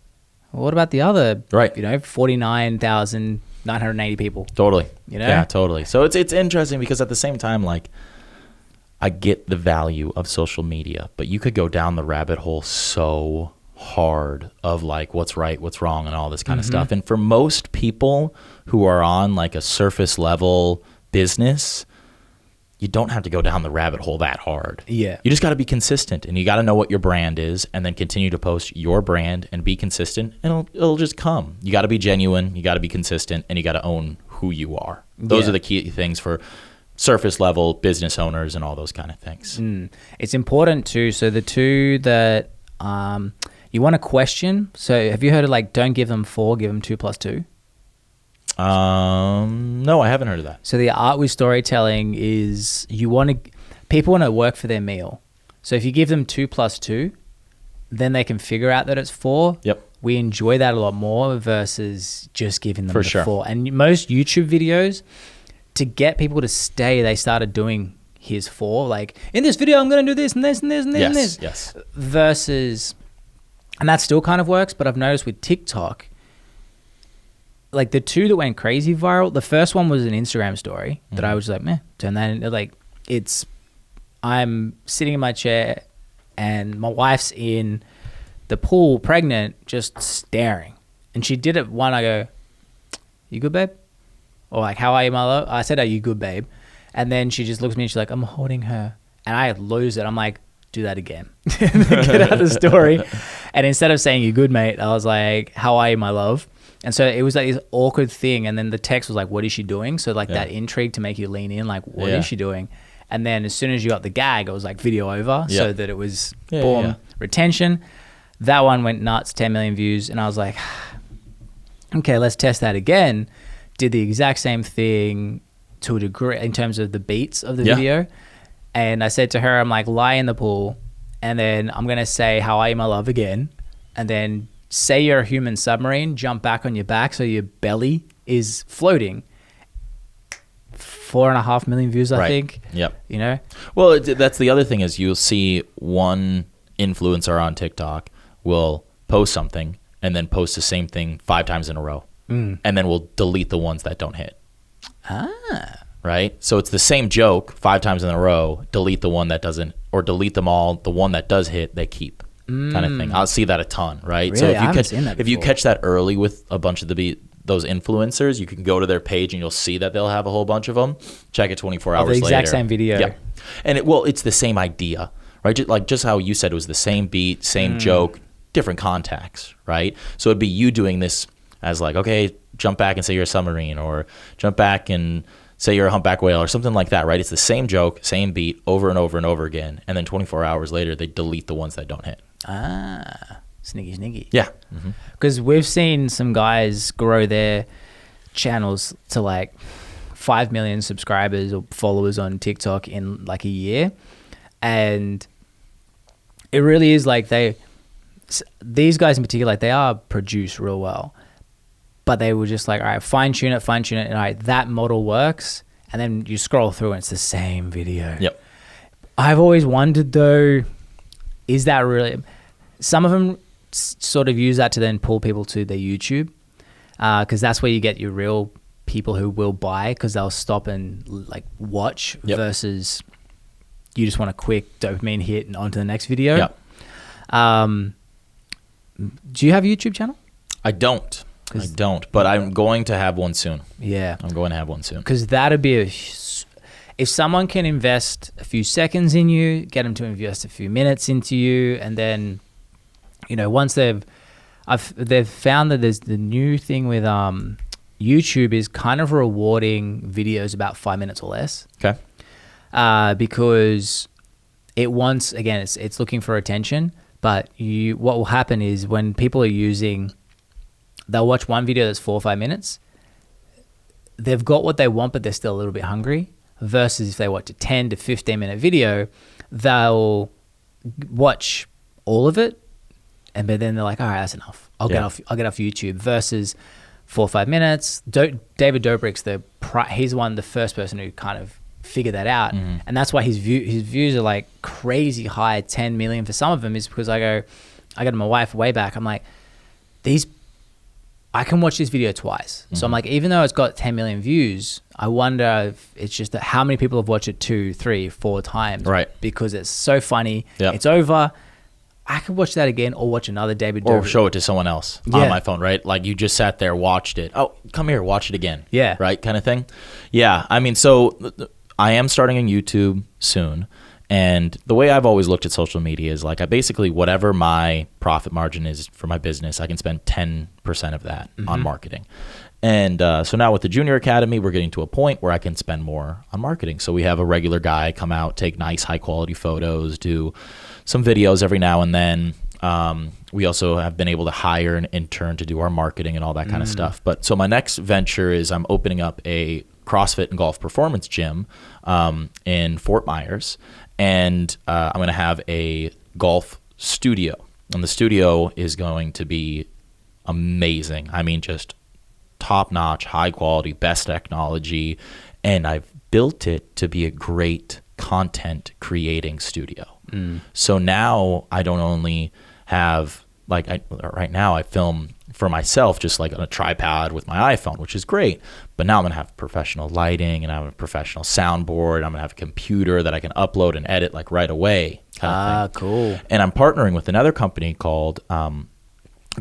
well, what about the other, 49,980 people? Totally. Yeah, totally. So it's interesting because at the same time, like, I get the value of social media, but you could go down the rabbit hole so hard of like what's right, what's wrong, and all this kind of stuff. And for most people who are on like a surface level business, you don't have to go down the rabbit hole that hard. Yeah. You just got to be consistent, and you got to know what your brand is, and then continue to post your brand and be consistent, and it'll just come. You got to be genuine, you got to be consistent, and you got to own who you are. Those are the key things for surface level business owners and all those kind of things. It's important too. So the two that you want to question. So have you heard of like, don't give them 4, give them 2 + 2? No, I haven't heard of that. So the art with storytelling is people want to work for their meal. So if you give them 2 + 2, then they can figure out that it's 4. Yep. We enjoy that a lot more versus just giving them For the sure. 4. And most YouTube videos, to get people to stay, they started doing here's 4. Like, in this video, I'm going to do this and this and this and this and this. Yes. Versus, and that still kind of works, but I've noticed with TikTok, like the 2 that went crazy viral, the first one was an Instagram story that I was like, turn that into like, I'm sitting in my chair and my wife's in the pool pregnant, just staring. And she did it one, I go, you good, babe? Or like, how are you, my love? I said, are you good, babe? And then she just looks at me and she's like, I'm holding her. And I lose it. I'm like, do that again. And then get out the story. And instead of saying, you good, mate, I was like, how are you, my love? And so it was like this awkward thing. And then the text was like, what is she doing? So like that intrigue to make you lean in, like, what is she doing? And then as soon as you got the gag, it was like video over. So that it was boom, retention. That one went nuts, 10 million views. And I was like, okay, let's test that again. Did the exact same thing to a degree in terms of the beats of the video. And I said to her, I'm like, lie in the pool. And then I'm going to say, how are you, my love, again. And then say you're a human submarine, jump back on your back so your belly is floating. 4.5 million views, I think. Yep. You know? Well, that's the other thing is you'll see one influencer on TikTok will post something and then post the same thing 5 times in a row. And then we'll delete the ones that don't hit. Right? So it's the same joke 5 times in a row, delete the one that doesn't, or delete them all. The one that does hit, they keep, kind of thing. I'll see that a ton, right? Really? So if you catch that early with a bunch of those influencers, you can go to their page and you'll see that they'll have a whole bunch of them. Check it 24 hours later. The exact same video. Yeah. And it's the same idea, right? Just how you said it was the same beat, same joke, different context, right? So it'd be you doing this as like, okay, jump back and say you're a submarine, or jump back and say you're a humpback whale, or something like that, right? It's the same joke, same beat over and over and over again. And then 24 hours later, they delete the ones that don't hit. Sneaky. Yeah. Because we've seen some guys grow their channels to like 5 million subscribers or followers on TikTok in like a year. And it really is like these guys in particular, like they are produced real well. But they were just like, all right, fine tune it. And all right, that model works. And then you scroll through and it's the same video. Yep. I've always wondered though, is that really, some of them sort of use that to then pull people to their YouTube. Cause that's where you get your real people who will buy, cause they'll stop and like watch versus you just want a quick dopamine hit and on to the next video. Yep. Do you have a YouTube channel? I don't, but I'm going to have one soon. Yeah. I'm going to have one soon. Because that'd be if someone can invest a few seconds in you, get them to invest a few minutes into you, and then, once they've found that there's the new thing with YouTube is kind of rewarding videos about 5 minutes or less. Okay. Because it wants, again, it's looking for attention, but what will happen is when people are they'll watch one video that's 4 or 5 minutes, they've got what they want, but they're still a little bit hungry. Versus if they watch a 10 to 15 minute video, they'll watch all of it, but then they're like, all right, that's enough. I'll get off YouTube. Versus 4 or 5 minutes. David Dobrik's he's the first person who kind of figured that out, and that's why his views are like crazy high, 10 million for some of them. Is because I got my wife way back. I'm like, I can watch this video twice. So I'm like, even though it's got 10 million views, I wonder if it's just that how many people have watched it 2, 3, 4 times. Right. Because it's so funny. Yep. It's over. I could watch that again or watch another David Dobrik. Or show it to someone else on my phone, right? Like you just sat there, watched it. Oh, come here, watch it again. Yeah. Right? Kind of thing. Yeah. I mean, so I am starting on YouTube soon. And the way I've always looked at social media is like I basically, whatever my profit margin is for my business, I can spend 10% of that on marketing. And so now with the Junior Academy, we're getting to a point where I can spend more on marketing. So we have a regular guy come out, take nice, high quality photos, do some videos every now and then. We also have been able to hire an intern to do our marketing and all that kind of stuff. But so my next venture is I'm opening up a CrossFit and golf performance gym in Fort Myers. And I'm going to have a golf studio. And the studio is going to be amazing. I mean, just top-notch, high-quality, best technology. And I've built it to be a great content-creating studio. So now I don't only have, right now I film for myself just like on a tripod with my iPhone, which is great. But now I'm going to have professional lighting and I have a professional soundboard. I'm going to have a computer that I can upload and edit like right away. Cool. And I'm partnering with another company called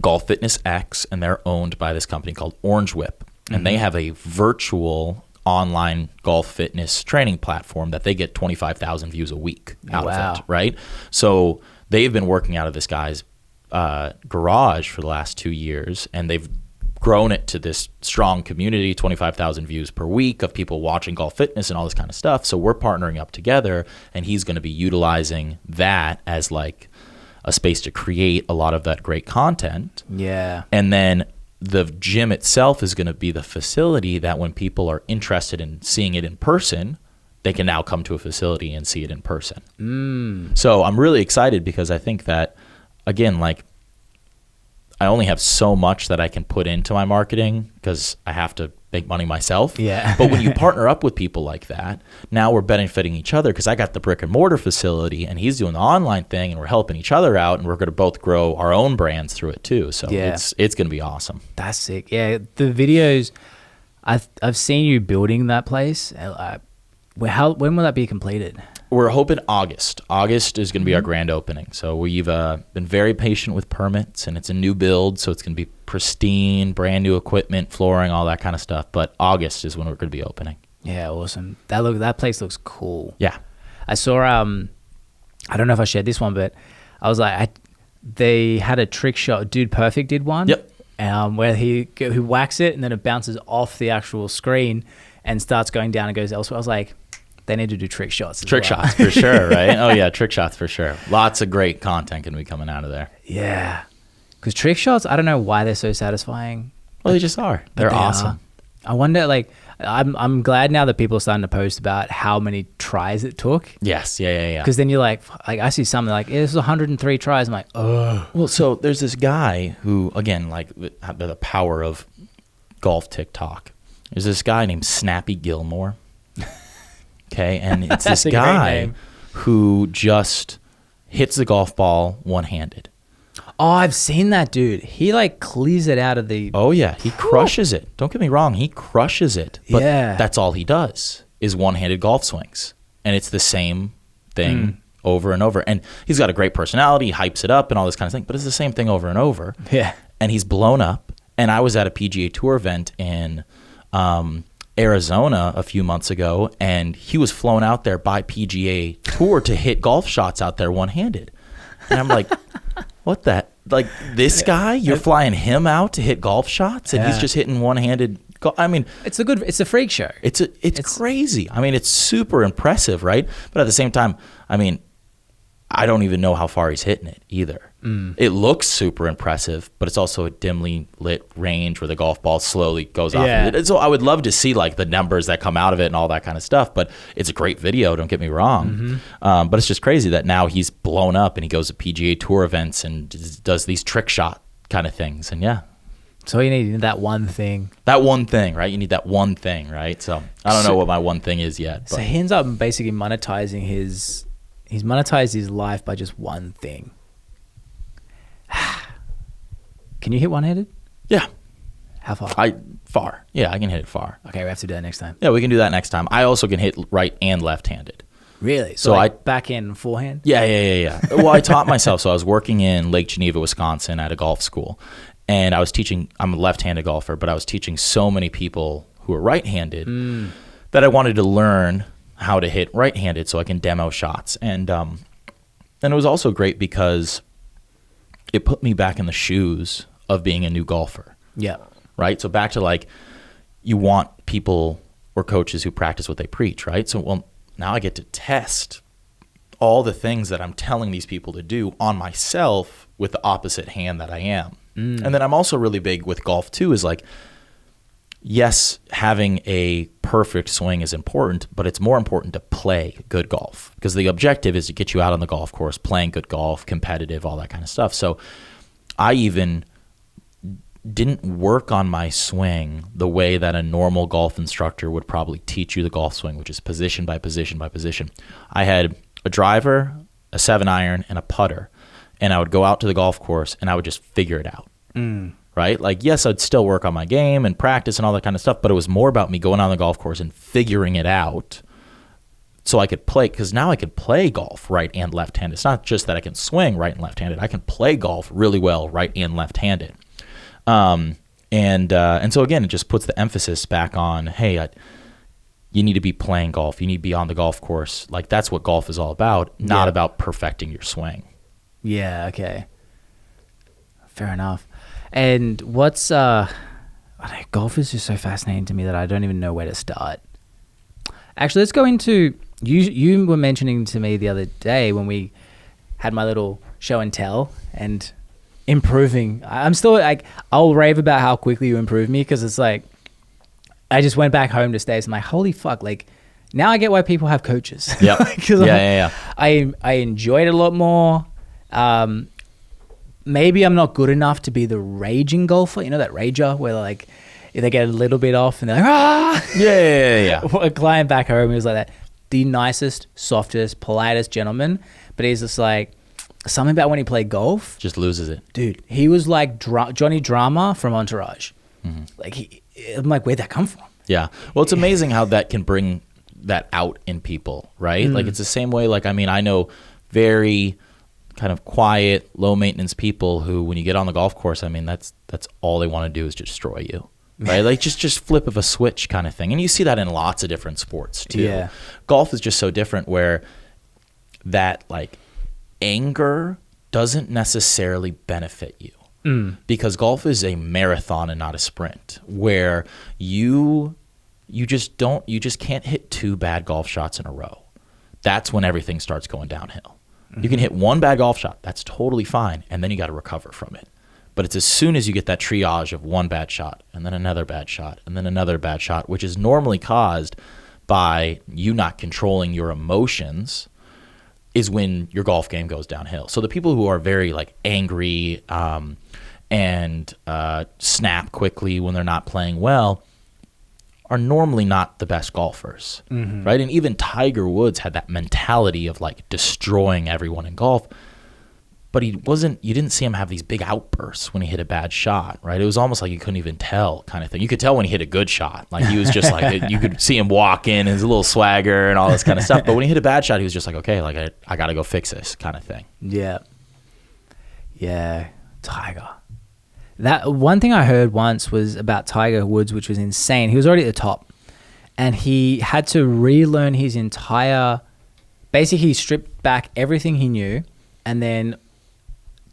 Golf Fitness X, and they're owned by this company called Orange Whip. And they have a virtual online golf fitness training platform that they get 25,000 views a week out of it, right? So they've been working out of this guy's garage for the last 2 years, and they've grown it to this strong community, 25,000 views per week of people watching golf fitness and all this kind of stuff. So we're partnering up together, and he's going to be utilizing that as like a space to create a lot of that great content. Yeah. And then the gym itself is going to be the facility that when people are interested in seeing it in person, they can now come to a facility and see it in person. So I'm really excited because I think that, again, like I only have so much that I can put into my marketing because I have to make money myself. Yeah. But when you partner up with people like that, now we're benefiting each other because I got the brick and mortar facility and he's doing the online thing and we're helping each other out and we're going to both grow our own brands through it too. So it's going to be awesome. That's sick. Yeah. The videos, I've seen you building that place. When will that be completed? We're hoping August. August is going to be our grand opening. So we've been very patient with permits, and it's a new build, so it's going to be pristine, brand new equipment, flooring, all that kind of stuff. But August is when we're going to be opening. Yeah, awesome. That place looks cool. Yeah. I saw, I don't know if I shared this one, but I was like, they had a trick shot. Dude Perfect did one. Yep. Where he whacks it, and then it bounces off the actual screen and starts going down and goes elsewhere. I was like, they need to do trick shots. Trick shots for sure, right? Oh yeah, trick shots for sure. Lots of great content can be coming out of there. Yeah, because trick shots, I don't know why they're so satisfying. Well, they just are. They're awesome. I wonder, like, I'm glad now that people are starting to post about how many tries it took. Yes, yeah. Because then you're like I see something like, this is 103 tries. I'm like, oh. Well, so there's this guy who, again, like the power of golf TikTok. There's this guy named Snappy Gilmore. Okay, and it's this guy who just hits the golf ball one-handed. Oh, I've seen that dude. He like clears it out of the... Oh, yeah. He crushes it. Don't get me wrong. He crushes it. But that's all he does is one-handed golf swings. And it's the same thing over and over. And he's got a great personality, he hypes it up and all this kind of thing, but it's the same thing over and over. Yeah. And he's blown up. And I was at a PGA Tour event in Arizona a few months ago, and he was flown out there by PGA Tour to hit golf shots out there one-handed. And I'm like, what the? Like, this guy, you're flying him out to hit golf shots, and he's just hitting one-handed. I mean, it's a freak show. It's crazy. I mean, it's super impressive, right? But at the same time, I mean, I don't even know how far he's hitting it either. It looks super impressive, but it's also a dimly lit range where the golf ball slowly goes off. Yeah. So I would love to see like the numbers that come out of it and all that kind of stuff. But it's a great video. Don't get me wrong. But it's just crazy that now he's blown up and he goes to PGA Tour events and does these trick shot kind of things. And yeah. So you need that one thing. That one thing, right? You need that one thing, right? So I don't know what my one thing is yet. So he ends up basically monetizing he's monetized his life by just one thing. Can you hit one-handed? Yeah. How far? Far. Yeah, I can hit it far. Okay, we have to do that next time. Yeah, we can do that next time. I also can hit right and left-handed. Really? So like backhand and forehand? Yeah. Well, I taught myself. So I was working in Lake Geneva, Wisconsin at a golf school. And I was teaching, I'm a left-handed golfer, but I was teaching so many people who are right-handed that I wanted to learn how to hit right-handed so I can demo shots. And it was also great because it put me back in the shoes of being a new golfer. Yeah. Right? So back to like, you want people or coaches who practice what they preach, right? So, well, now I get to test all the things that I'm telling these people to do on myself with the opposite hand that I am. And then I'm also really big with golf too, is like, yes, having a perfect swing is important, but it's more important to play good golf because the objective is to get you out on the golf course, playing good golf, competitive, all that kind of stuff. So I even didn't work on my swing the way that a normal golf instructor would probably teach you the golf swing, which is position by position by position. I had a driver, a 7-iron, and a putter, and I would go out to the golf course and I would just figure it out. Right? Like, yes, I'd still work on my game and practice and all that kind of stuff, but it was more about me going on the golf course and figuring it out so I could play, because now I can play golf right and left-handed. It's not just that I can swing right and left-handed. I can play golf really well right and left-handed. And so again, it just puts the emphasis back on, hey, you need to be playing golf. You need to be on the golf course. Like, that's what golf is all about, not about perfecting your swing. Yeah, okay. Fair enough. And what's golf is just so fascinating to me that I don't even know where to start. Actually, let's go into you were mentioning to me the other day when we had my little show and tell and improving. I'm still like, I'll rave about how quickly you improve me, because it's like I just went back home to States and like, holy fuck, like now I get why people have coaches. Yeah. Yeah. I enjoyed it a lot more. Maybe I'm not good enough to be the raging golfer, you know, that rager where like if they get a little bit off and they're like, ah. Yeah. A client back home, he was like that. The nicest, softest, politest gentleman. But he's just like, something about when he played golf. Just loses it. Dude, he was like Johnny Drama from Entourage. Like, I'm like, where'd that come from? Yeah. Well, it's amazing how that can bring that out in people, right? Like, it's the same way, like, I mean, I know very kind of quiet, low maintenance people who, when you get on the golf course, I mean, that's all they want to do is just destroy you. Right? Like just flip of a switch kind of thing. And you see that in lots of different sports too. Yeah. Golf is just so different where that like anger doesn't necessarily benefit you. Because golf is a marathon and not a sprint, where you just can't hit 2 bad golf shots in a row. That's when everything starts going downhill. You can hit 1 bad golf shot, that's totally fine, and then you got to recover from it. But it's as soon as you get that triage of 1 bad shot and then another bad shot and then another bad shot, which is normally caused by you not controlling your emotions, is when your golf game goes downhill. So the people who are very like angry and snap quickly when they're not playing well are normally not the best golfers, right? And even Tiger Woods had that mentality of like destroying everyone in golf. but you didn't see him have these big outbursts when he hit a bad shot, right? It was almost like you couldn't even tell kind of thing. You could tell when he hit a good shot. Like he was just like, you could see him walk in, his little swagger and all this kind of stuff. But when he hit a bad shot, he was just like, okay, like I got to go fix this kind of thing. Yeah. Yeah. Tiger. That one thing I heard once was about Tiger Woods, which was insane. He was already at the top and he had to relearn his entire, basically he stripped back everything he knew and then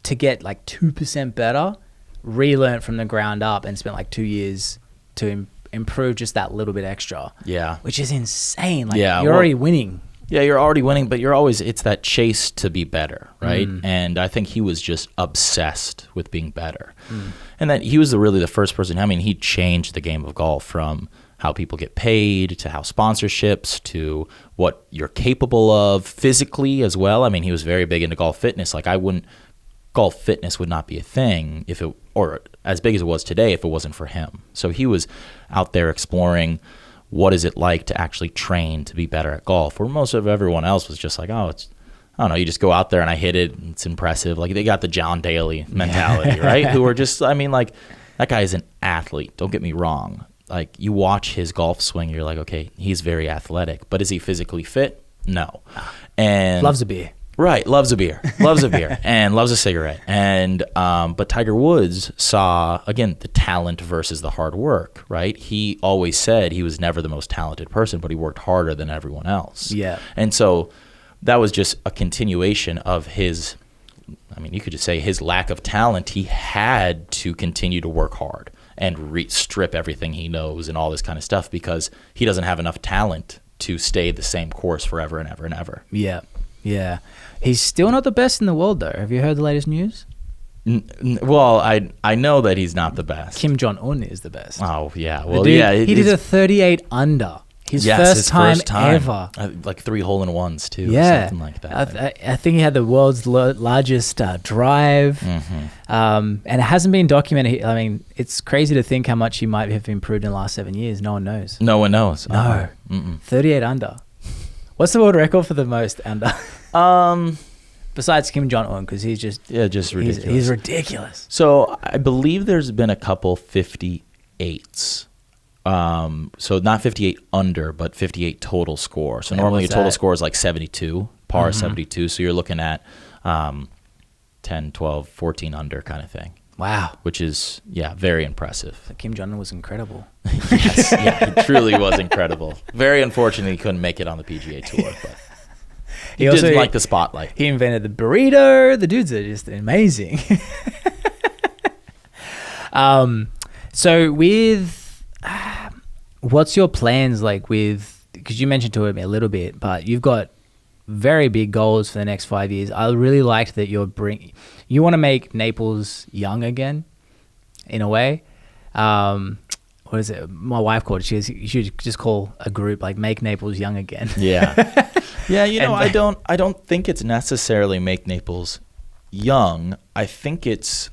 to get like 2% better, relearned from the ground up and spent like 2 years to improve just that little bit extra. Yeah. Which is insane. Like Yeah, you're already winning. Yeah, you're already winning, but it's that chase to be better, right? And I think he was just obsessed with being better. And that he was really the first person, I mean, he changed the game of golf from how people get paid to how sponsorships to what you're capable of physically as well. I mean, he was very big into golf fitness. Like golf fitness would not be a thing or as big as it was today if it wasn't for him. So he was out there exploring what is it like to actually train to be better at golf, where most of everyone else was just like, oh, I don't know, you just go out there and I hit it, and it's impressive. Like they got the John Daly mentality, right? Who are just, I mean, like that guy is an athlete. Don't get me wrong. Like you watch his golf swing, you're like, okay, he's very athletic, but is he physically fit? No. And Loves a beer. Right, loves a beer, and loves a cigarette. And but Tiger Woods saw, again, the talent versus the hard work, right? He always said he was never the most talented person, but he worked harder than everyone else. Yeah. And so that was just a continuation of his, I mean, you could just say his lack of talent. He had to continue to work hard and strip everything he knows and all this kind of stuff because he doesn't have enough talent to stay the same course forever and ever and ever. Yeah. Yeah. He's still not the best in the world, though. Have you heard the latest news? Well, I know that he's not the best. Kim Jong-un is the best. Oh, yeah. Well, dude, yeah. He did a 38 under. His first time ever. Like 3 hole-in-ones, too. Yeah. Something like that. I think he had the world's largest drive. And it hasn't been documented. I mean, it's crazy to think how much he might have improved in the last 7 years. No one knows. No one knows. No. 38 under. What's the world record for the most under? Besides Kim Jong-un, because he's just ridiculous. He's ridiculous. So I believe there's been a couple 58s. So not 58 under, but 58 total score. So normally a total score is like 72, par 72. So you're looking at 10, 12, 14 under kind of thing. Wow. Which is, very impressive. So Kim Jong-un was incredible. Yes, he truly was incredible. Very unfortunately, he couldn't make it on the PGA Tour, but he didn't like the spotlight. He invented the burrito. The dudes are just amazing. So with, what's your plans like with, because you mentioned to me a little bit, but you've got very big goals for the next 5 years. I really liked that you want to make Naples young again, in a way. What is it? My wife called it. You should just call a group like "Make Naples Young Again." Yeah, yeah. You know, I don't think it's necessarily make Naples young. I think it's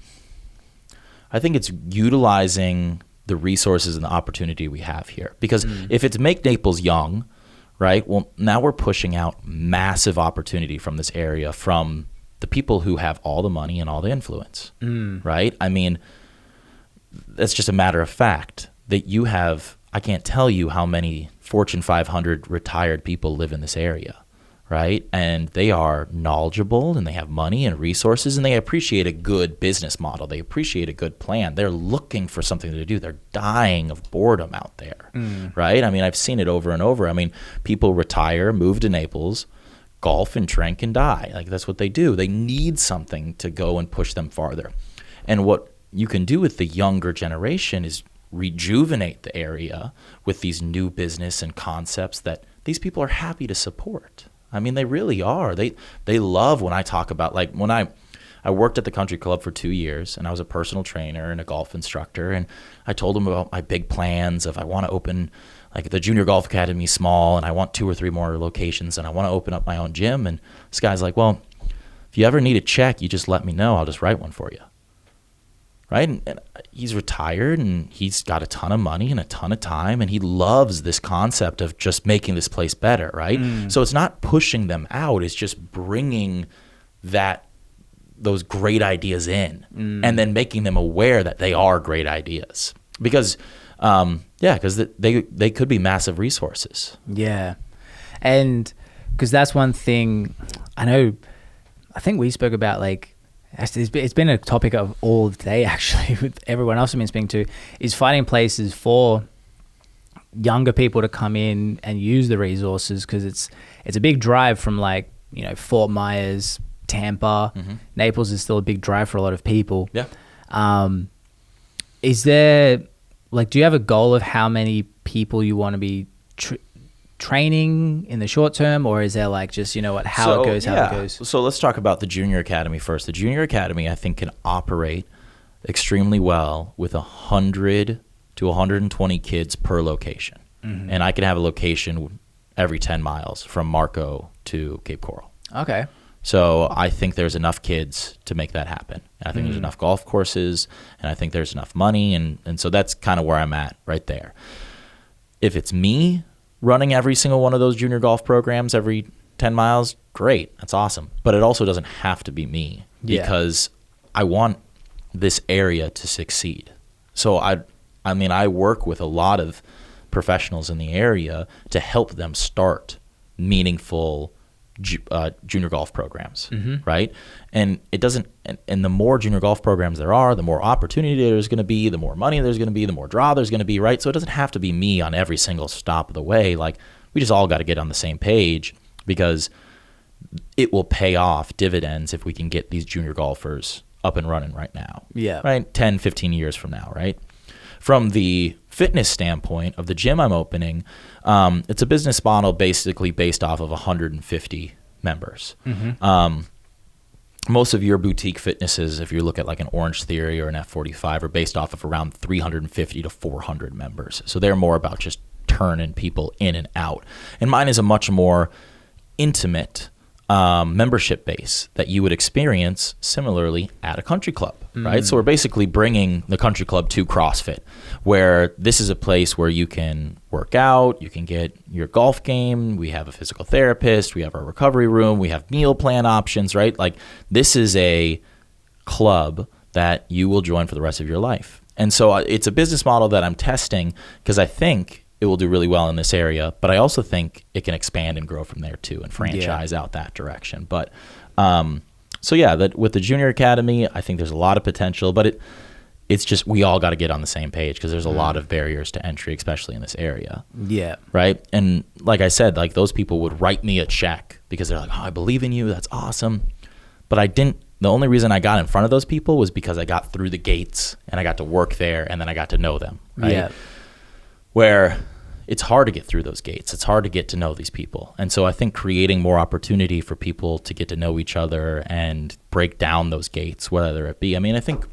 utilizing the resources and the opportunity we have here. Because if it's make Naples young, right? Well, now we're pushing out massive opportunity from this area from the people who have all the money and all the influence, right? I mean, that's just a matter of fact that you have, I can't tell you how many Fortune 500 retired people live in this area, right? And they are knowledgeable and they have money and resources and they appreciate a good business model. They appreciate a good plan. They're looking for something to do. They're dying of boredom out there, right? I mean, I've seen it over and over. I mean, people retire, move to Naples, golf and drink and die. Like that's what they do. They need something to go and push them farther. And what you can do with the younger generation is rejuvenate the area with these new business and concepts that these people are happy to support. I mean, they really are. They love when I talk about, like, when I worked at the country club for 2 years and I was a personal trainer and a golf instructor, and I told them about my big plans of I want to open like the junior golf academy small and I want 2 or 3 more locations and I want to open up my own gym. And this guy's like, well, if you ever need a check, you just let me know. I'll just write one for you. Right? And he's retired and he's got a ton of money and a ton of time and he loves this concept of just making this place better, right? So it's not pushing them out, it's just bringing that those great ideas in and then making them aware that they are great ideas. Because, because they could be massive resources. Yeah. And because that's one thing I think we spoke about, like, it's been a topic of all day actually with everyone else I've been speaking to, is finding places for younger people to come in and use the resources, because it's a big drive from, like, you know, Fort Myers, Tampa, Naples is still a big drive for a lot of people. Yeah. Is there, like, do you have a goal of how many people you want to be training in the short term, or is there, like, just, you know what, how it goes? So let's talk about the Junior Academy first. The Junior Academy, I think, can operate extremely well with 100 to 120 kids per location. And I can have a location every 10 miles from Marco to Cape Coral. Okay. So I think there's enough kids to make that happen. I think there's enough golf courses, and I think there's enough money, and so that's kind of where I'm at right there. If it's me running every single one of those junior golf programs every 10 miles, great. That's awesome. But it also doesn't have to be me, because I want this area to succeed. So I work with a lot of professionals in the area to help them start meaningful junior golf programs, right? And it doesn't, and the more junior golf programs there are, the more opportunity there's going to be, the more money there's going to be, the more draw there's going to be, right? So it doesn't have to be me on every single stop of the way. Like, we just all got to get on the same page, because it will pay off dividends if we can get these junior golfers up and running right now. Yeah. Right? 10, 15 years from now, right? From the fitness standpoint of the gym I'm opening, it's a business model basically based off of 150 members. Most of your boutique fitnesses, if you look at like an Orange Theory or an F45, are based off of around 350 to 400 members. So they're more about just turning people in and out. And mine is a much more intimate membership base that you would experience similarly at a country club, right? So we're basically bringing the country club to CrossFit, where this is a place where you can work out, you can get your golf game, we have a physical therapist, we have our recovery room, we have meal plan options, right? Like, this is a club that you will join for the rest of your life. And so it's a business model that I'm testing, because I think it will do really well in this area, but I also think it can expand and grow from there too, and franchise out that direction. But with the Junior Academy, I think there's a lot of potential, but it's just, we all got to get on the same page, because there's a lot of barriers to entry, especially in this area. Yeah. Right. And like I said, like, those people would write me a check because they're like, oh, I believe in you. That's awesome. But I didn't. The only reason I got in front of those people was because I got through the gates and I got to work there, and then I got to know them. Right. Yeah. Where it's hard to get through those gates. It's hard to get to know these people. And so I think creating more opportunity for people to get to know each other and break down those gates, whether it be, I think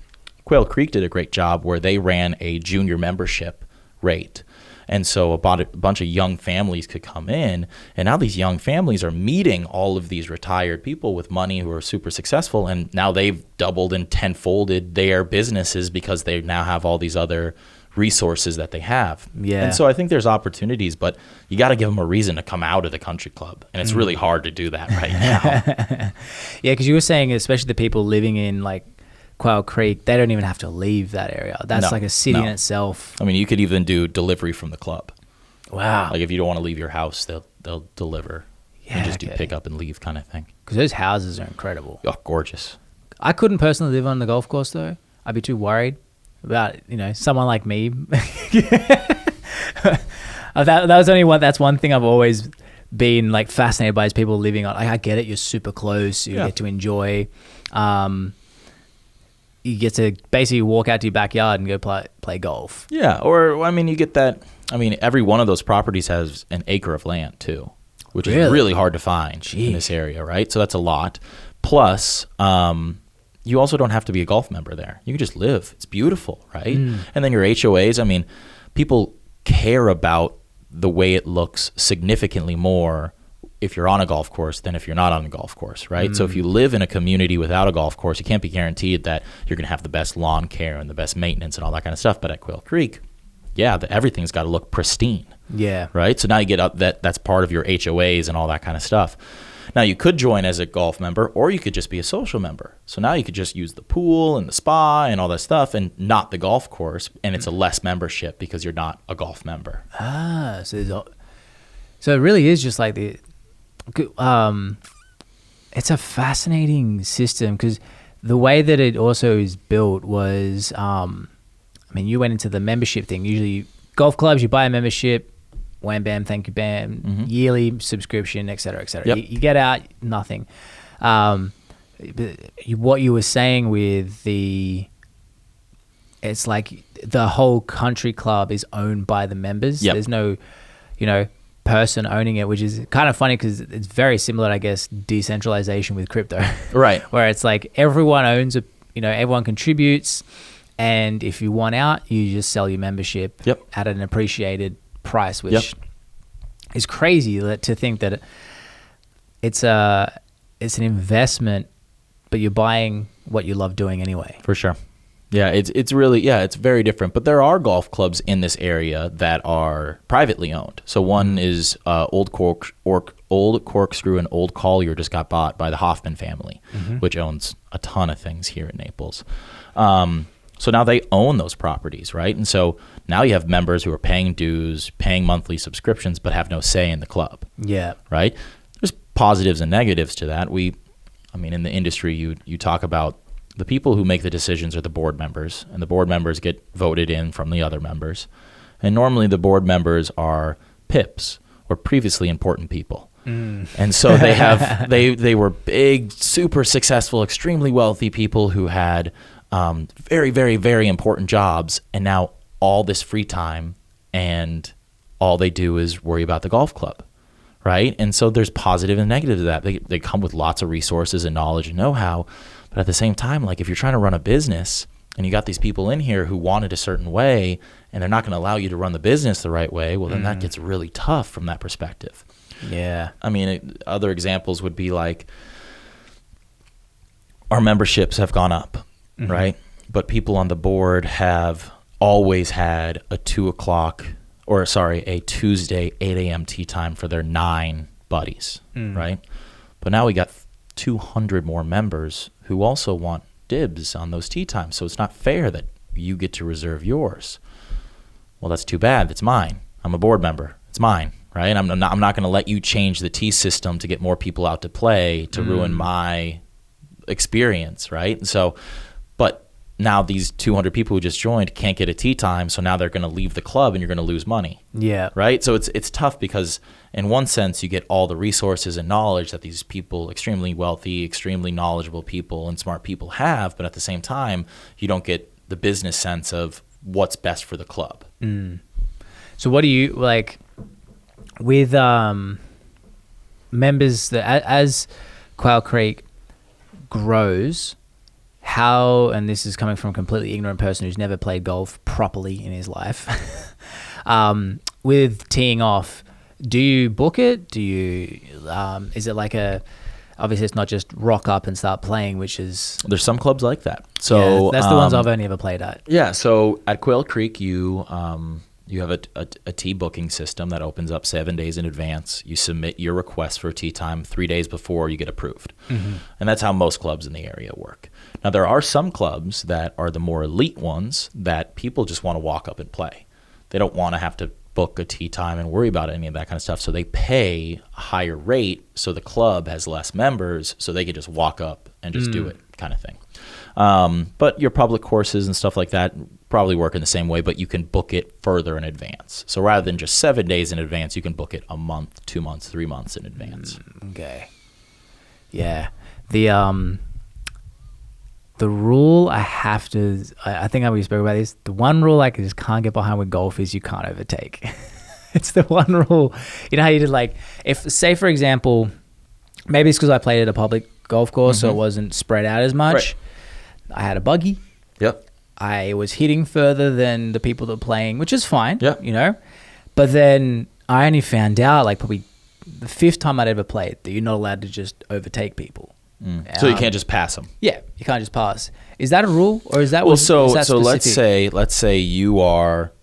Quail Creek did a great job where they ran a junior membership rate. And so a bunch of young families could come in, and now these young families are meeting all of these retired people with money who are super successful, and now they've doubled and tenfolded their businesses because they now have all these other resources that they have. Yeah. And so I think there's opportunities, but you got to give them a reason to come out of the country club. And it's really hard to do that right now. Yeah, because you were saying, especially the people living in like Quail Creek, they don't even have to leave that area. That's like a city in itself. You could even do delivery from the club. Wow. Like, if you don't want to leave your house, they'll deliver. Yeah, and just do pick up and leave kind of thing. Because those houses are incredible. Oh, gorgeous. I couldn't personally live on the golf course though. I'd be too worried about, someone like me. That's one thing I've always been like fascinated by, is people living on, like, I get it, you're super close, you get to enjoy, you get to basically walk out to your backyard and go play golf. Yeah. Or, you get that, every one of those properties has an acre of land too, which is really hard to find in this area, right? So that's a lot. Plus, you also don't have to be a golf member there. You can just live. It's beautiful, right? And then your HOAs, people care about the way it looks significantly more if you're on a golf course than if you're not on a golf course, right? So if you live in a community without a golf course, you can't be guaranteed that you're going to have the best lawn care and the best maintenance and all that kind of stuff. But at Quail Creek, everything's got to look pristine. Yeah. Right? So now you get up that's part of your HOAs and all that kind of stuff. Now, you could join as a golf member, or you could just be a social member. So now you could just use the pool and the spa and all that stuff and not the golf course, and it's a less membership because you're not a golf member. So it really is just like it's a fascinating system, because the way that it also is built was, I mean, you went into the membership thing. Usually golf clubs, you buy a membership, wham, bam, thank you, bam, yearly subscription, et cetera, et cetera. Yep. You get out, nothing. What you were saying with it's like the whole country club is owned by the members. Yep. There's no, person owning it, which is kind of funny because it's very similar, I guess, decentralization with crypto. Right. Where it's like everyone owns everyone contributes, and if you want out, you just sell your membership at an appreciated price, which is crazy to think that it's an investment, but you're buying what you love doing anyway. For sure. Yeah, it's really, it's very different. But there are golf clubs in this area that are privately owned. So one is Old Corkscrew and Old Collier just got bought by the Hoffman family, which owns a ton of things here in Naples. So now they own those properties, right? And so now you have members who are paying dues, paying monthly subscriptions, but have no say in the club. Yeah. Right? There's positives and negatives to that. In the industry, you talk about the people who make the decisions are the board members, and the board members get voted in from the other members. And normally the board members are PIPs, or previously important people. And so they have they were big, super successful, extremely wealthy people who had very, very, very important jobs, and now all this free time, and all they do is worry about the golf club, right? And so there's positive and negative to that. They come with lots of resources and knowledge and know-how, but at the same time, like if you're trying to run a business and you got these people in here who want it a certain way, and they're not going to allow you to run the business the right way, well, then that gets really tough from that perspective. Yeah. Other examples would be like our memberships have gone up, right? But people on the board have always had a Tuesday 8 a.m. tea time for their 9 buddies, right? But now we got 200 more members who also want dibs on those tea times. So it's not fair that you get to reserve yours. Well, that's too bad. It's mine. I'm a board member. It's mine, right? I'm not going to let you change the tea system to get more people out to play to ruin my experience, right? So, but now these 200 people who just joined can't get a tea time, so now they're going to leave the club and you're going to lose money. Yeah. Right? So it's tough because in one sense you get all the resources and knowledge that these people, extremely wealthy, extremely knowledgeable people and smart people have, but at the same time you don't get the business sense of what's best for the club. So what do you like with members that as Quail Creek grows? How, and this is coming from a completely ignorant person who's never played golf properly in his life, with teeing off, do you book it? Do you, is it like obviously it's not just rock up and start playing, which is... There's some clubs like that. So that's the ones I've only ever played at. Yeah, so at Quail Creek, you have a tee booking system that opens up 7 days in advance. You submit your request for a tee time 3 days before you get approved. And that's how most clubs in the area work. Now, there are some clubs that are the more elite ones that people just want to walk up and play. They don't want to have to book a tee time and worry about any of that kind of stuff. So they pay a higher rate so the club has less members so they can just walk up and just do it kind of thing. But your public courses and stuff like that probably work in the same way, but you can book it further in advance. So rather than just 7 days in advance, you can book it a month, 2 months, 3 months in advance. Okay. Yeah. The rule I think we spoke about this. The one rule I just can't get behind with golf is you can't overtake. It's the one rule. You know how you did, like, if, say for example, maybe it's because I played at a public golf course, so it wasn't spread out as much. Right. I had a buggy. Yep. I was hitting further than the people that were playing, which is fine. Yep. But then I only found out, like, probably the 5th time I'd ever played, that you're not allowed to just overtake people. So you can't just pass them. Yeah, you can't just pass. Is that a rule, or is that well? Is that so specific? let's say you are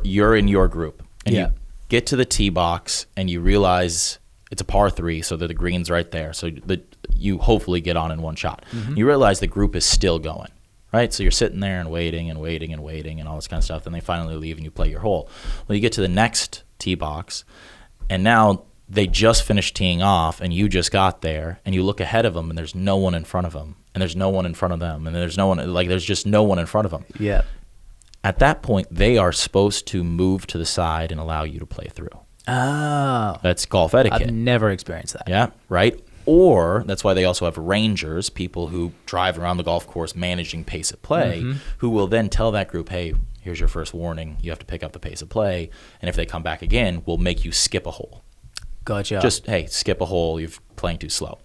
you're in your group and Yeah. you get to the tee box and you realize it's a par 3, so that the green's right there, so that you hopefully get on in one shot. You realize the group is still going, right? So you're sitting there and waiting and waiting and waiting and all this kind of stuff. Then they finally leave and you play your hole. Well, you get to the next tee box, and now they just finished teeing off, and you just got there, and you look ahead of them, and there's no one in front of them, and there's no one in front of them, and there's no one, like, there's just no one in front of them. Yeah. At that point, they are supposed to move to the side and allow you to play through. Oh. That's golf etiquette. I've never experienced that. Yeah, right? Or that's why they also have rangers, people who drive around the golf course managing pace of play, who will then tell that group, hey, here's your first warning. You have to pick up the pace of play. And if they come back again, we'll make you skip a hole. Gotcha. Just, hey, skip a hole. You're playing too slow.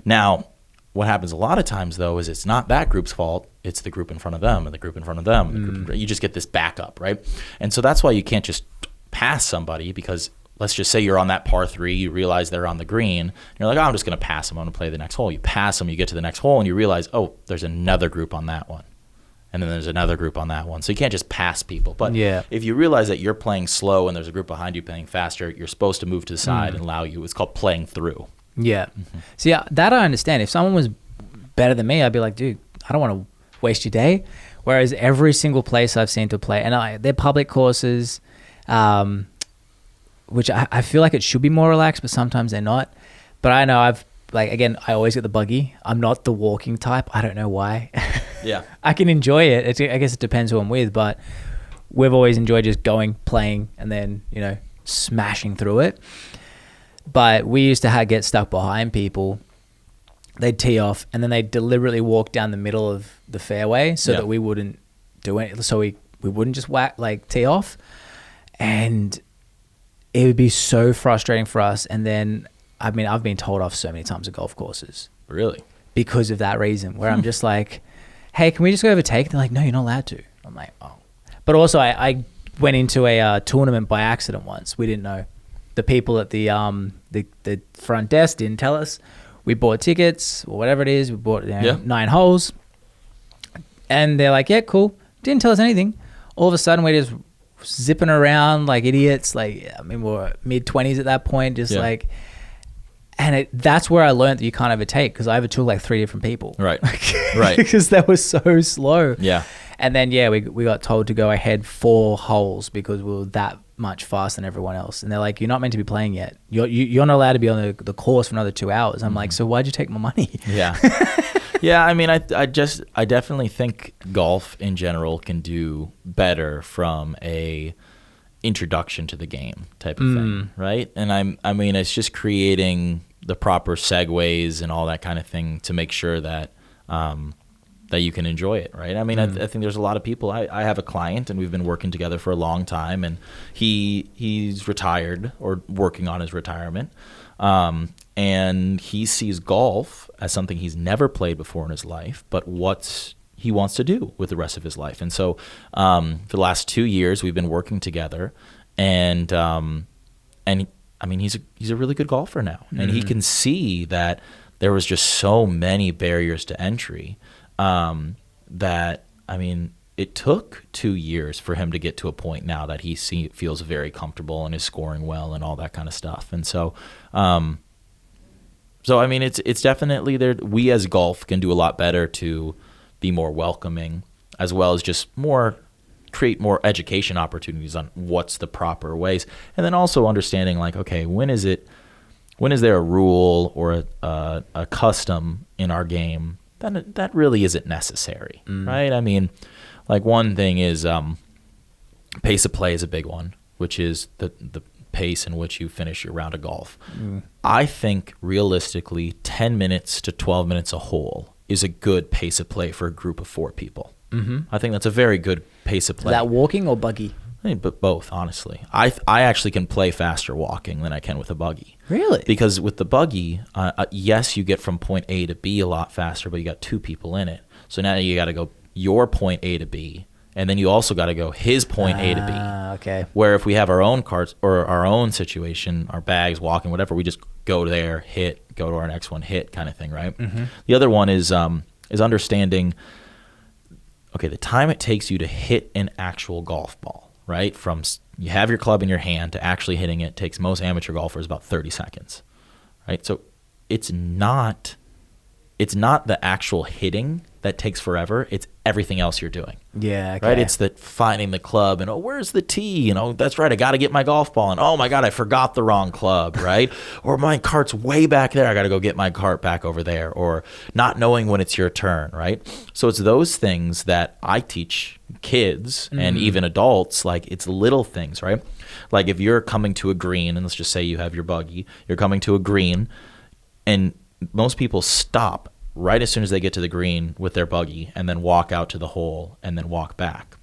Now, what happens a lot of times, though, is it's not that group's fault. It's the group in front of them and the group in front of them. And the group, you just get this backup, right? And so that's why you can't just pass somebody, because let's just say you're on that par 3, you realize they're on the green, and you're like, oh, I'm just going to pass them. I'm going to play the next hole. You pass them, you get to the next hole, and you realize, oh, there's another group on that one. And then there's another group on that one. So you can't just pass people. But if you realize that you're playing slow and there's a group behind you playing faster, you're supposed to move to the side and allow you. It's called playing through. Yeah. See, that I understand. If someone was better than me, I'd be like, dude, I don't want to waste your day. Whereas every single place I've seen to play, and they're public courses, which I feel like it should be more relaxed, but sometimes they're not. But I know I always get the buggy. I'm not the walking type. I don't know why. Yeah. I can enjoy it. I guess it depends who I'm with, but we've always enjoyed just going, playing, and then, smashing through it. But we used to get stuck behind people. They'd tee off, and then they'd deliberately walk down the middle of the fairway so that we wouldn't do it. So we wouldn't just tee off. And it would be so frustrating for us. And then, I've been told off so many times at golf courses. Really? Because of that reason, where I'm just like, hey, can we just go overtake? They're like, no, you're not allowed to. I'm like, oh. But also, I went into a tournament by accident once. We didn't know. The people at the front desk didn't tell us. We bought tickets or whatever it is. We bought 9 holes. And they're like, yeah, cool. Didn't tell us anything. All of a sudden, we're just zipping around like idiots. We're mid-20s at that point. And that's where I learned that you can't overtake, because I overtook 3 different people. Right. Right. Because they were so slow. Yeah. And then, we got told to go ahead 4 holes because we were that much faster than everyone else. And they're like, you're not meant to be playing yet. You're not allowed to be on the course for another 2 hours. I'm like, so why'd you take my money? Yeah. Yeah, I definitely think golf in general can do better from a introduction to the game type of thing, right? And it's just creating the proper segues and all that kind of thing to make sure that that you can enjoy it, right? I think there's a lot of people. I have a client, and we've been working together for a long time, and he's retired or working on his retirement, and he sees golf as something he's never played before in his life, but what he wants to do with the rest of his life. And so for the last 2 years, we've been working together, and he's a really good golfer now, and he can see that there was just so many barriers to entry that it took 2 years for him to get to a point now that he feels very comfortable and is scoring well and all that kind of stuff. And so, it's definitely there. We as golf can do a lot better to be more welcoming, as well as just create more education opportunities on what's the proper ways. And then also understanding okay, when is there a rule or a custom in our game that really isn't necessary, right? One thing is pace of play is a big one, which is the pace in which you finish your round of golf. I think realistically 10 minutes to 12 minutes a hole is a good pace of play for a group of 4 people. I think that's a very good pace of play. Is that walking or buggy? But both, honestly. I actually can play faster walking than I can with a buggy. Really? Because with the buggy, yes, you get from point A to B a lot faster, but you got 2 people in it. So now you got to go your point A to B, and then you also got to go his point A to B. Okay. Where if we have our own carts or our own situation, our bags, walking, whatever, we just go there, hit, go to our next one, hit, kind of thing, right? The other one is understanding, okay, the time it takes you to hit an actual golf ball, right? From you have your club in your hand to actually hitting it takes most amateur golfers about 30 seconds. right? So it's not the actual hitting that takes forever. It's everything else you're doing. Yeah. Okay. Right. It's the finding the club and, oh, where's the tee? That's right. I got to get my golf ball. And, oh my God, I forgot the wrong club. Right. Or my cart's way back there. I got to go get my cart back over there. Or not knowing when it's your turn. Right. So it's those things that I teach kids and even adults. Like, it's little things. Right. Like, if you're coming to a green, and let's just say you have your buggy, you're coming to a green, and most people stop right as soon as they get to the green with their buggy and then walk out to the hole and then walk back.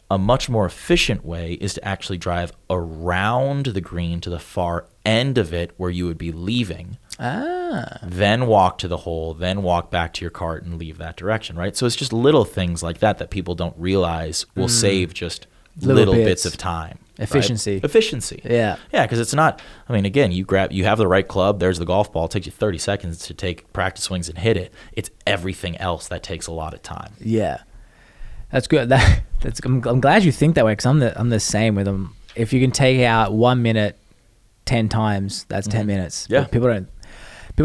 A much more efficient way is to actually drive around the green to the far end of it where you would be leaving. Then walk to the hole, then walk back to your cart and leave that direction, right? So it's just little things like that people don't realize will save just little bits of time. Efficiency. Right? Efficiency. Yeah. Yeah, because it's not, again, you have the right club, there's the golf ball, it takes you 30 seconds to take practice swings and hit it. It's everything else that takes a lot of time. Yeah. That's good. I'm glad you think that way, because I'm the same with them. If you can take out 1 minute 10 times, that's 10 minutes. Yeah. But people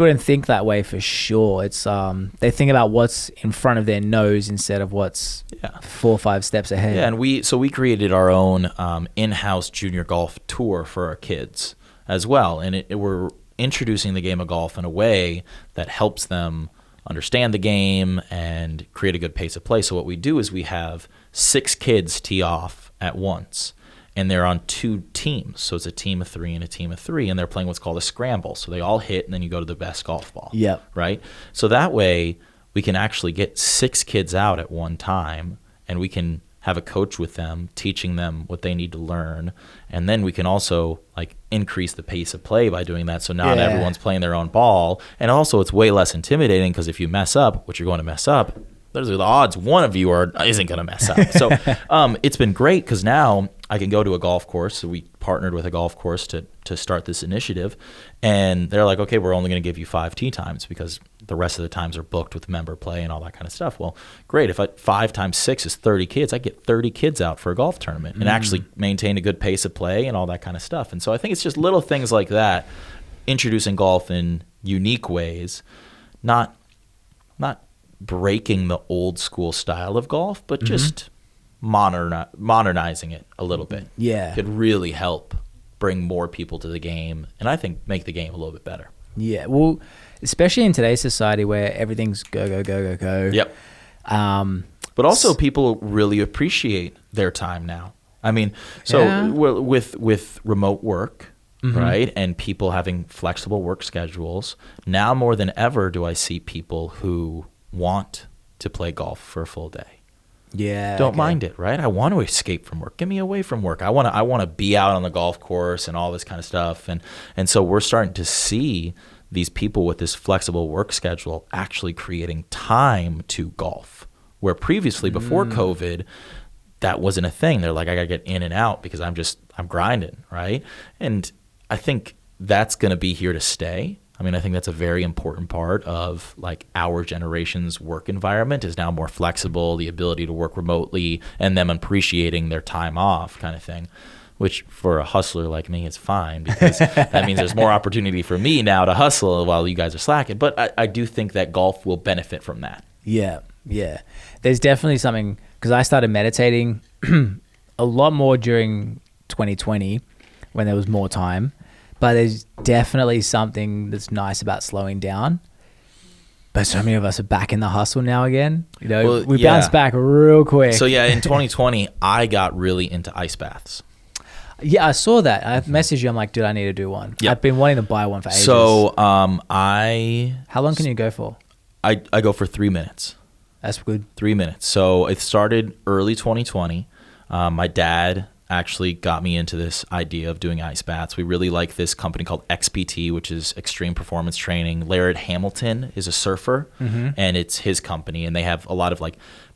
don't think that way for sure. It's they think about what's in front of their nose instead of what's 4 or 5 steps ahead. Yeah, and we created our own in-house junior golf tour for our kids as well, and we're introducing the game of golf in a way that helps them understand the game and create a good pace of play. So what we do is we have 6 kids tee off at once. And they're on 2 teams. So it's a team of 3 and a team of 3. And they're playing what's called a scramble. So they all hit, and then you go to the best golf ball. Yep. Right? So that way, we can actually get 6 kids out at one time. And we can have a coach with them, teaching them what they need to learn. And then we can also increase the pace of play by doing that. So not everyone's playing their own ball. And also, it's way less intimidating, because if you mess up, which you're going to mess up, there's the odds one of you isn't going to mess up. So it's been great, because now I can go to a golf course. So we partnered with a golf course to start this initiative. And they're like, okay, we're only going to give you 5 tee times, because the rest of the times are booked with member play and all that kind of stuff. Well, great. If 5 times 6 is 30 kids, I get 30 kids out for a golf tournament and actually maintain a good pace of play and all that kind of stuff. And so I think it's just little things like that, introducing golf in unique ways, not breaking the old school style of golf, but just modernizing it a little bit. Yeah. Could really help bring more people to the game, and I think make the game a little bit better. Yeah. Well, especially in today's society where everything's go. Yep. But also people really appreciate their time now. With remote work, right, and people having flexible work schedules, now more than ever do I see people who want to play golf for a full day. Yeah. Don't mind it, right? I want to escape from work. Get me away from work. I want to be out on the golf course and all this kind of stuff. And so we're starting to see these people with this flexible work schedule actually creating time to golf, where previously before COVID, that wasn't a thing. They're like, I got to get in and out because I'm grinding, right? And I think that's going to be here to stay. I think that's a very important part of our generation's work environment is now more flexible, the ability to work remotely, and them appreciating their time off kind of thing, which for a hustler like me is fine, because that means there's more opportunity for me now to hustle while you guys are slacking. But I do think that golf will benefit from that. Yeah. Yeah. There's definitely something, because I started meditating a lot more during 2020 when there was more time. But there's definitely something that's nice about slowing down. But so many of us are back in the hustle now again. We bounced back real quick. So in 2020, I got really into ice baths. Yeah, I saw that. I messaged you. I'm like, dude, I need to do one. Yep. I've been wanting to buy one for ages. So how long can you go for? I go for 3 minutes. That's good. 3 minutes. So it started early 2020. My dad actually got me into this idea of doing ice baths. We really like this company called XPT, which is Extreme Performance Training. Laird Hamilton is a surfer, and it's his company, and they have a lot of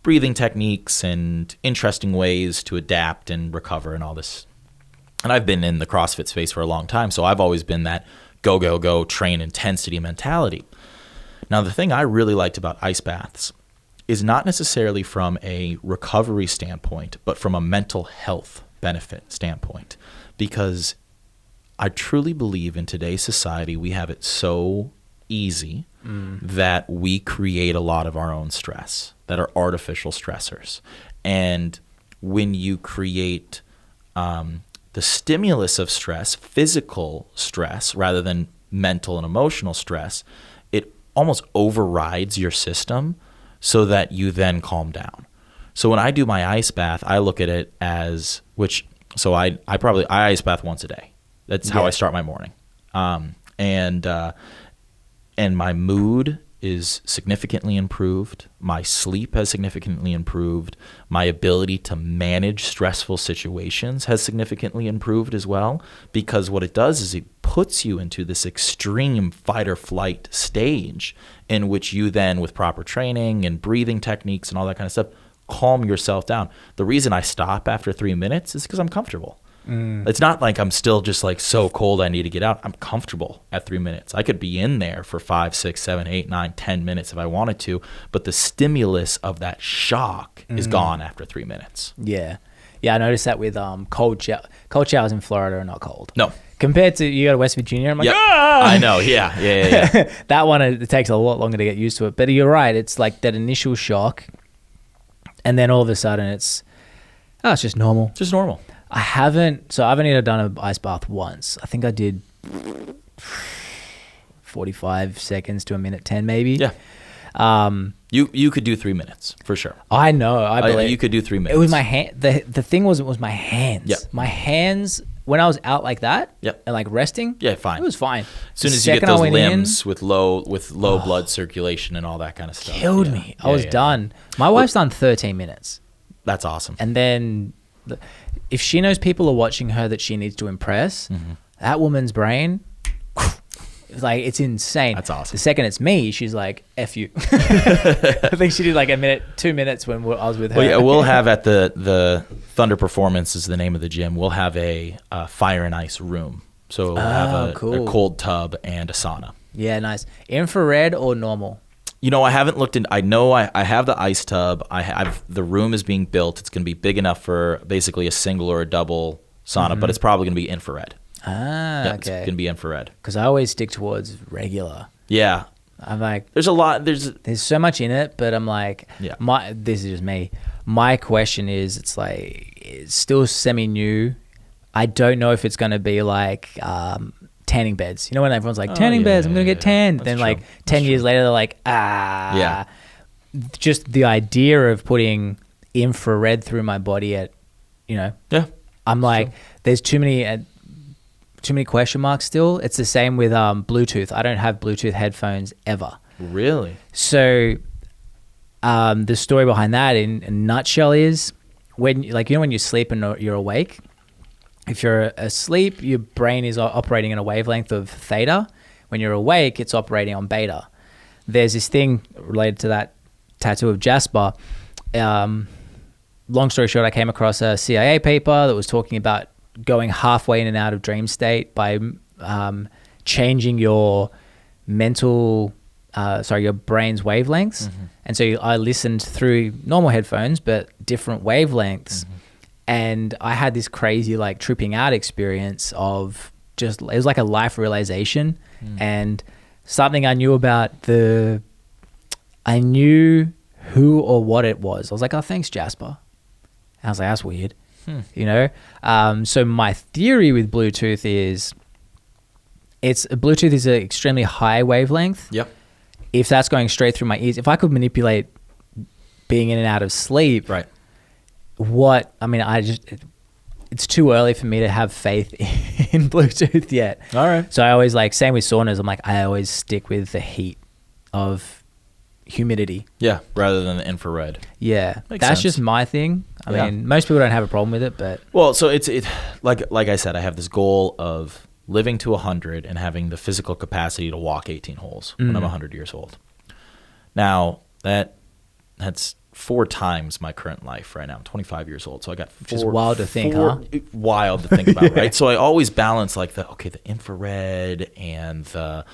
breathing techniques and interesting ways to adapt and recover and all this. And I've been in the CrossFit space for a long time, so I've always been that go, train intensity mentality. Now, the thing I really liked about ice baths is not necessarily from a recovery standpoint, but from a mental health benefit standpoint, because I truly believe in today's society, we have it so easy that we create a lot of our own stress that are artificial stressors. And when you create the stimulus of stress, physical stress, rather than mental and emotional stress, it almost overrides your system so that you then calm down. So when I do my ice bath, I look at it as I ice bath once a day. That's how I start my morning. And my mood is significantly improved. My sleep has significantly improved. My ability to manage stressful situations has significantly improved as well, because what it does is it puts you into this extreme fight or flight stage in which you then, with proper training and breathing techniques and all that kind of stuff, calm yourself down. The reason I stop after 3 minutes is because I'm comfortable. It's not like I'm still just like so cold I need to get out. I'm comfortable at 3 minutes. I could be in there for 5, 6, 7, 8, 9, 10 minutes if I wanted to, but the stimulus of that shock is gone after 3 minutes. Yeah. I noticed that with cold showers in Florida are not cold. No. Compared to you go to West Virginia, I'm like, I know. Yeah. That one, it takes a lot longer to get used to it. But you're right. It's like that initial shock, and then all of a sudden it's just normal. Just normal. I haven't even done an ice bath once. I think I did 45 seconds to a minute 10 maybe. Yeah. You could do 3 minutes for sure. I know. I believe you could do 3 minutes. It was my hand. The thing was, it was my hands. Yep. My hands, when I was out like that, Yep. and like resting, Yeah, fine. it was fine. As soon as you get those limbs with low blood circulation and all that kind of stuff. Killed me. I was done. My wife's done 13 minutes. That's awesome. And then if she knows people are watching her that she needs to impress, that woman's brain, like, it's insane. That's awesome. The second it's me, she's like, F you. I think she did like 2 minutes when I was with her. Well, yeah, we'll have at the Thunder Performance is the name of the gym. We'll have a fire and ice room. So we'll have a cold tub and a sauna. Yeah, nice. Infrared or normal? I haven't looked in. I know I have the ice tub. The room is being built. It's going to be big enough for basically a single or a double sauna, but it's probably going to be infrared. Okay. It's going to be infrared. Because I always stick towards regular. Yeah. I'm like, there's a lot. There's so much in it, but I'm like, this is just me. My question is, it's like, it's still semi-new. I don't know if it's going to be like tanning beds. You know when everyone's like, tanning beds, I'm going to get tanned. Then true. like 10 years later, they're like, Yeah. Just the idea of putting infrared through my body at, Yeah. I'm like, there's too many question marks still. It's the same with Bluetooth. I don't have Bluetooth headphones ever. Really? So the story behind that in a nutshell is when you sleep and you're awake, if you're asleep, your brain is operating in a wavelength of theta. When you're awake, it's operating on beta. There's this thing related to that tattoo of Jasper. Long story short, I came across a CIA paper that was talking about going halfway in and out of dream state by changing your your brain's wavelengths. And so I listened through normal headphones, but different wavelengths. And I had this crazy like tripping out experience of it was like a life realization and something I knew about I knew who or what it was. I was like, oh, thanks, Jasper. And I was like, that's weird. So my theory with Bluetooth is Bluetooth is an extremely high wavelength. Yep. If that's going straight through my ears, if I could manipulate being in and out of sleep, right. It's too early for me to have faith in Bluetooth yet. All right. So I always same with saunas. I'm like, I always stick with the heat of humidity. Yeah. Rather than the infrared. Yeah. Makes That's sense. just my thing. I mean, most people don't have a problem with it, but. Well, so it's like I said, I have this goal of living to 100 and having the physical capacity to walk 18 holes when I'm 100 years old. Now, that's 4 times my current life right now. I'm 25 years old, so I got 4. Which is wild to think, huh? Wild to think about, right? So I always balance like the infrared and the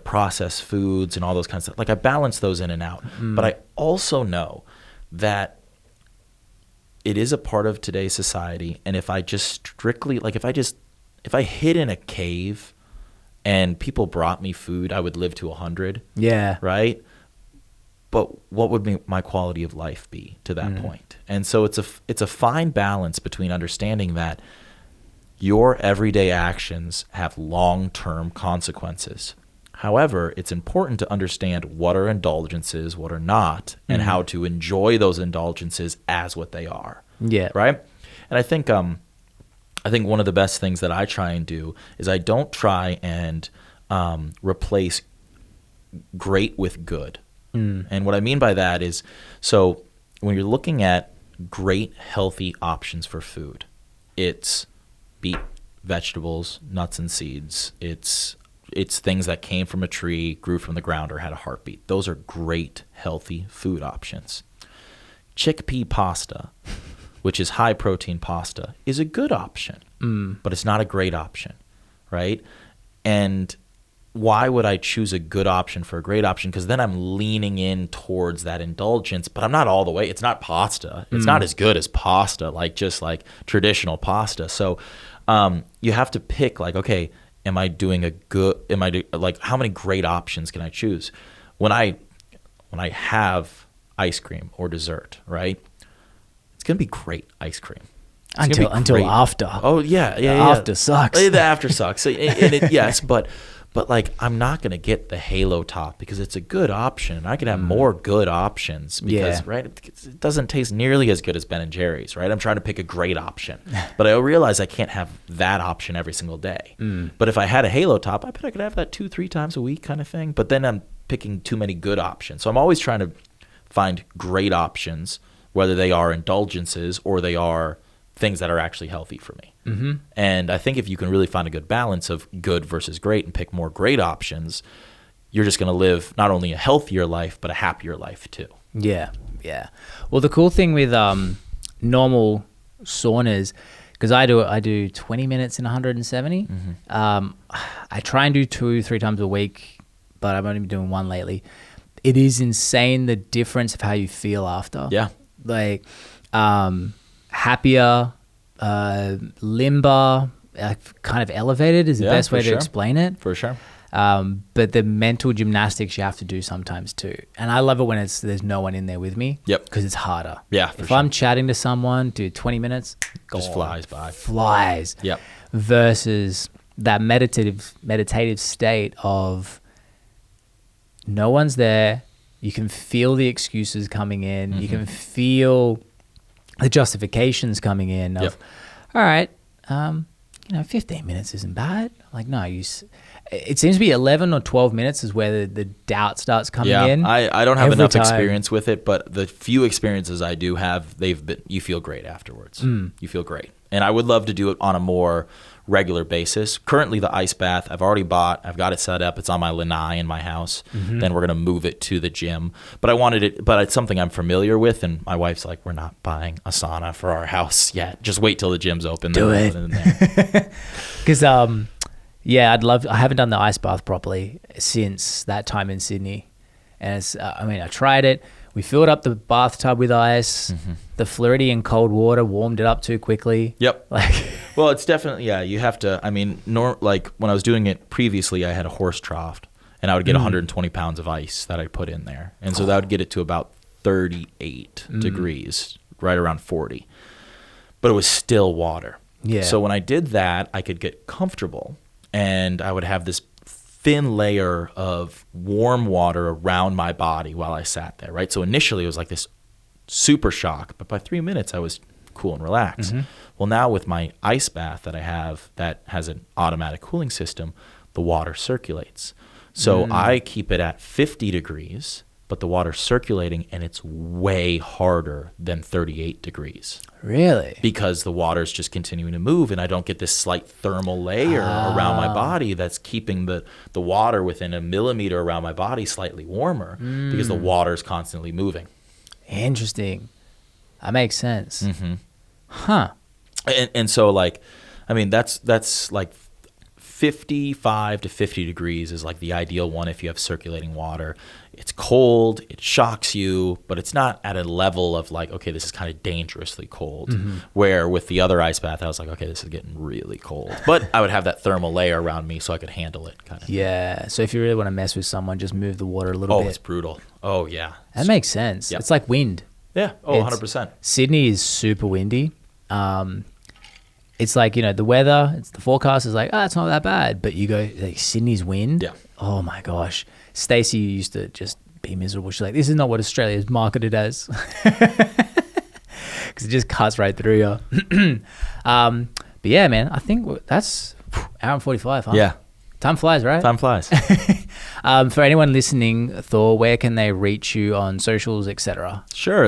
processed foods and all those kinds of stuff. Like I balance those in and out. But I also know that it is a part of today's society, and if I just strictly if I just if I hid in a cave and people brought me food, I would live to 100. Yeah. Right? But what would my quality of life be to that point? And so it's a fine balance between understanding that your everyday actions have long-term consequences. However, it's important to understand what are indulgences, what are not, and how to enjoy those indulgences as what they are. Yeah. Right? And I think one of the best things that I try and do is I don't try and replace great with good. And what I mean by that is, so when you're looking at great healthy options for food, it's beet, vegetables, nuts and seeds. It's things that came from a tree, grew from the ground, or had a heartbeat. Those are great healthy food options. Chickpea pasta, which is high protein pasta, is a good option, but it's not a great option, right? And why would I choose a good option for a great option? Because then I'm leaning in towards that indulgence, but I'm not all the way. It's not pasta. It's not as good as pasta, just like traditional pasta. So you have to pick okay, am I doing how many great options can I choose? When I have ice cream or dessert, right? It's going to be great ice cream. Until after. Oh, yeah. After sucks. The after sucks. Yes, but I'm not going to get the Halo top because it's a good option. I could have more good options because, right, it doesn't taste nearly as good as Ben & Jerry's, right? I'm trying to pick a great option. But I realize I can't have that option every single day. But if I had a Halo top, I bet I could have that 2-3 times a week kind of thing. But then I'm picking too many good options. So I'm always trying to find great options, whether they are indulgences or they are things that are actually healthy for me. And I think if you can really find a good balance of good versus great and pick more great options, you're just going to live not only a healthier life, but a happier life too. Yeah. Well, the cool thing with normal saunas, because I do 20 minutes in 170. I try and do 2-3 times a week, but I've only been doing one lately. It is insane the difference of how you feel after. Yeah. Happier, limber, kind of elevated is the best way to explain it. For sure. But the mental gymnastics you have to do sometimes too. And I love it when there's no one in there with me. Yep. Because it's harder. Yeah, if I'm chatting to someone, 20 minutes, just flies by. Flies. Yep. Versus that meditative state of no one's there. You can feel the excuses coming in. You can feel the justifications coming in of, all right, 15 minutes isn't bad. No, it seems to be 11 or 12 minutes is where the doubt starts coming in. I don't have enough experience with it, but the few experiences I do have, you feel great afterwards. You feel great. And I would love to do it on a more regular basis. Currently, the ice bath I've already bought. I've got it set up. It's on my lanai in my house. Then we're going to move it to the gym. But it's something I'm familiar with. And my wife's like, we're not buying a sauna for our house yet. Just wait till the gym's open. Do it. Because, I haven't done the ice bath properly since that time in Sydney. And I tried it. We filled up the bathtub with ice. The Floridian cold water warmed it up too quickly. Yep. Well, it's definitely, you have to, when I was doing it previously, I had a horse trough and I would get 120 pounds of ice that I put in there. And so that would get it to about 38 degrees, right around 40. But it was still water. Yeah. So when I did that, I could get comfortable and I would have this thin layer of warm water around my body while I sat there, right? So initially it was like this super shock, but by 3 minutes I was cool and relaxed. Well, now with my ice bath that I have that has an automatic cooling system, the water circulates. So I keep it at 50 degrees, but the water's circulating and it's way harder than 38 degrees. Really? Because the water's just continuing to move and I don't get this slight thermal layer around my body that's keeping the water within a millimeter around my body slightly warmer because the water's constantly moving. Interesting. That makes sense. Huh. And so that's 55 to 50 degrees is like the ideal one if you have circulating water. It's cold, it shocks you, but it's not at a level of like, okay, this is kind of dangerously cold. Where with the other ice bath, I was like, okay, this is getting really cold. But I would have that thermal layer around me so I could handle it. Kind of. Yeah. So if you really want to mess with someone, just move the water a little bit. Oh, it's brutal. Oh, yeah. That makes sense. Yep. It's like wind. Yeah. Oh, 100%. Sydney is super windy. It's like, the weather, the forecast is like, it's not that bad. But you go, like, Sydney's wind. Yeah. Oh my gosh. Stacey used to just be miserable. She's like, this is not what Australia is marketed as. Because it just cuts right through you. But yeah, man, I think that's hour and 45, huh? Yeah. Time flies, right? Time flies. For anyone listening, Thor, where can they reach you on socials, etc.? Sure.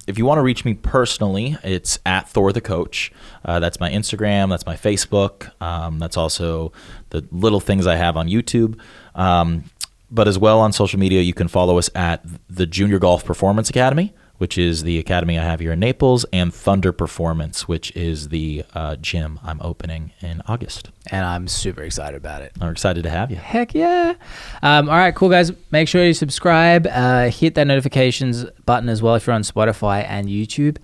If you want to reach me personally, it's at Thor the Coach. That's my Instagram. That's my Facebook. That's also the little things I have on YouTube. But as well on social media, you can follow us at the Junior Golf Performance Academy, which is the academy I have here in Naples, and Thunder Performance, which is the gym I'm opening in August. And I'm super excited about it. I'm excited to have you. Heck yeah. All right, cool, guys. Make sure you subscribe. Hit that notifications button as well if you're on Spotify and YouTube.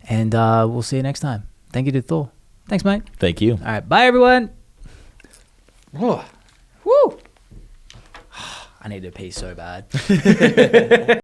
And we'll see you next time. Thank you to Thor. Thanks, mate. Thank you. All right, bye, everyone. Whoa. Woo. I need to pee so bad.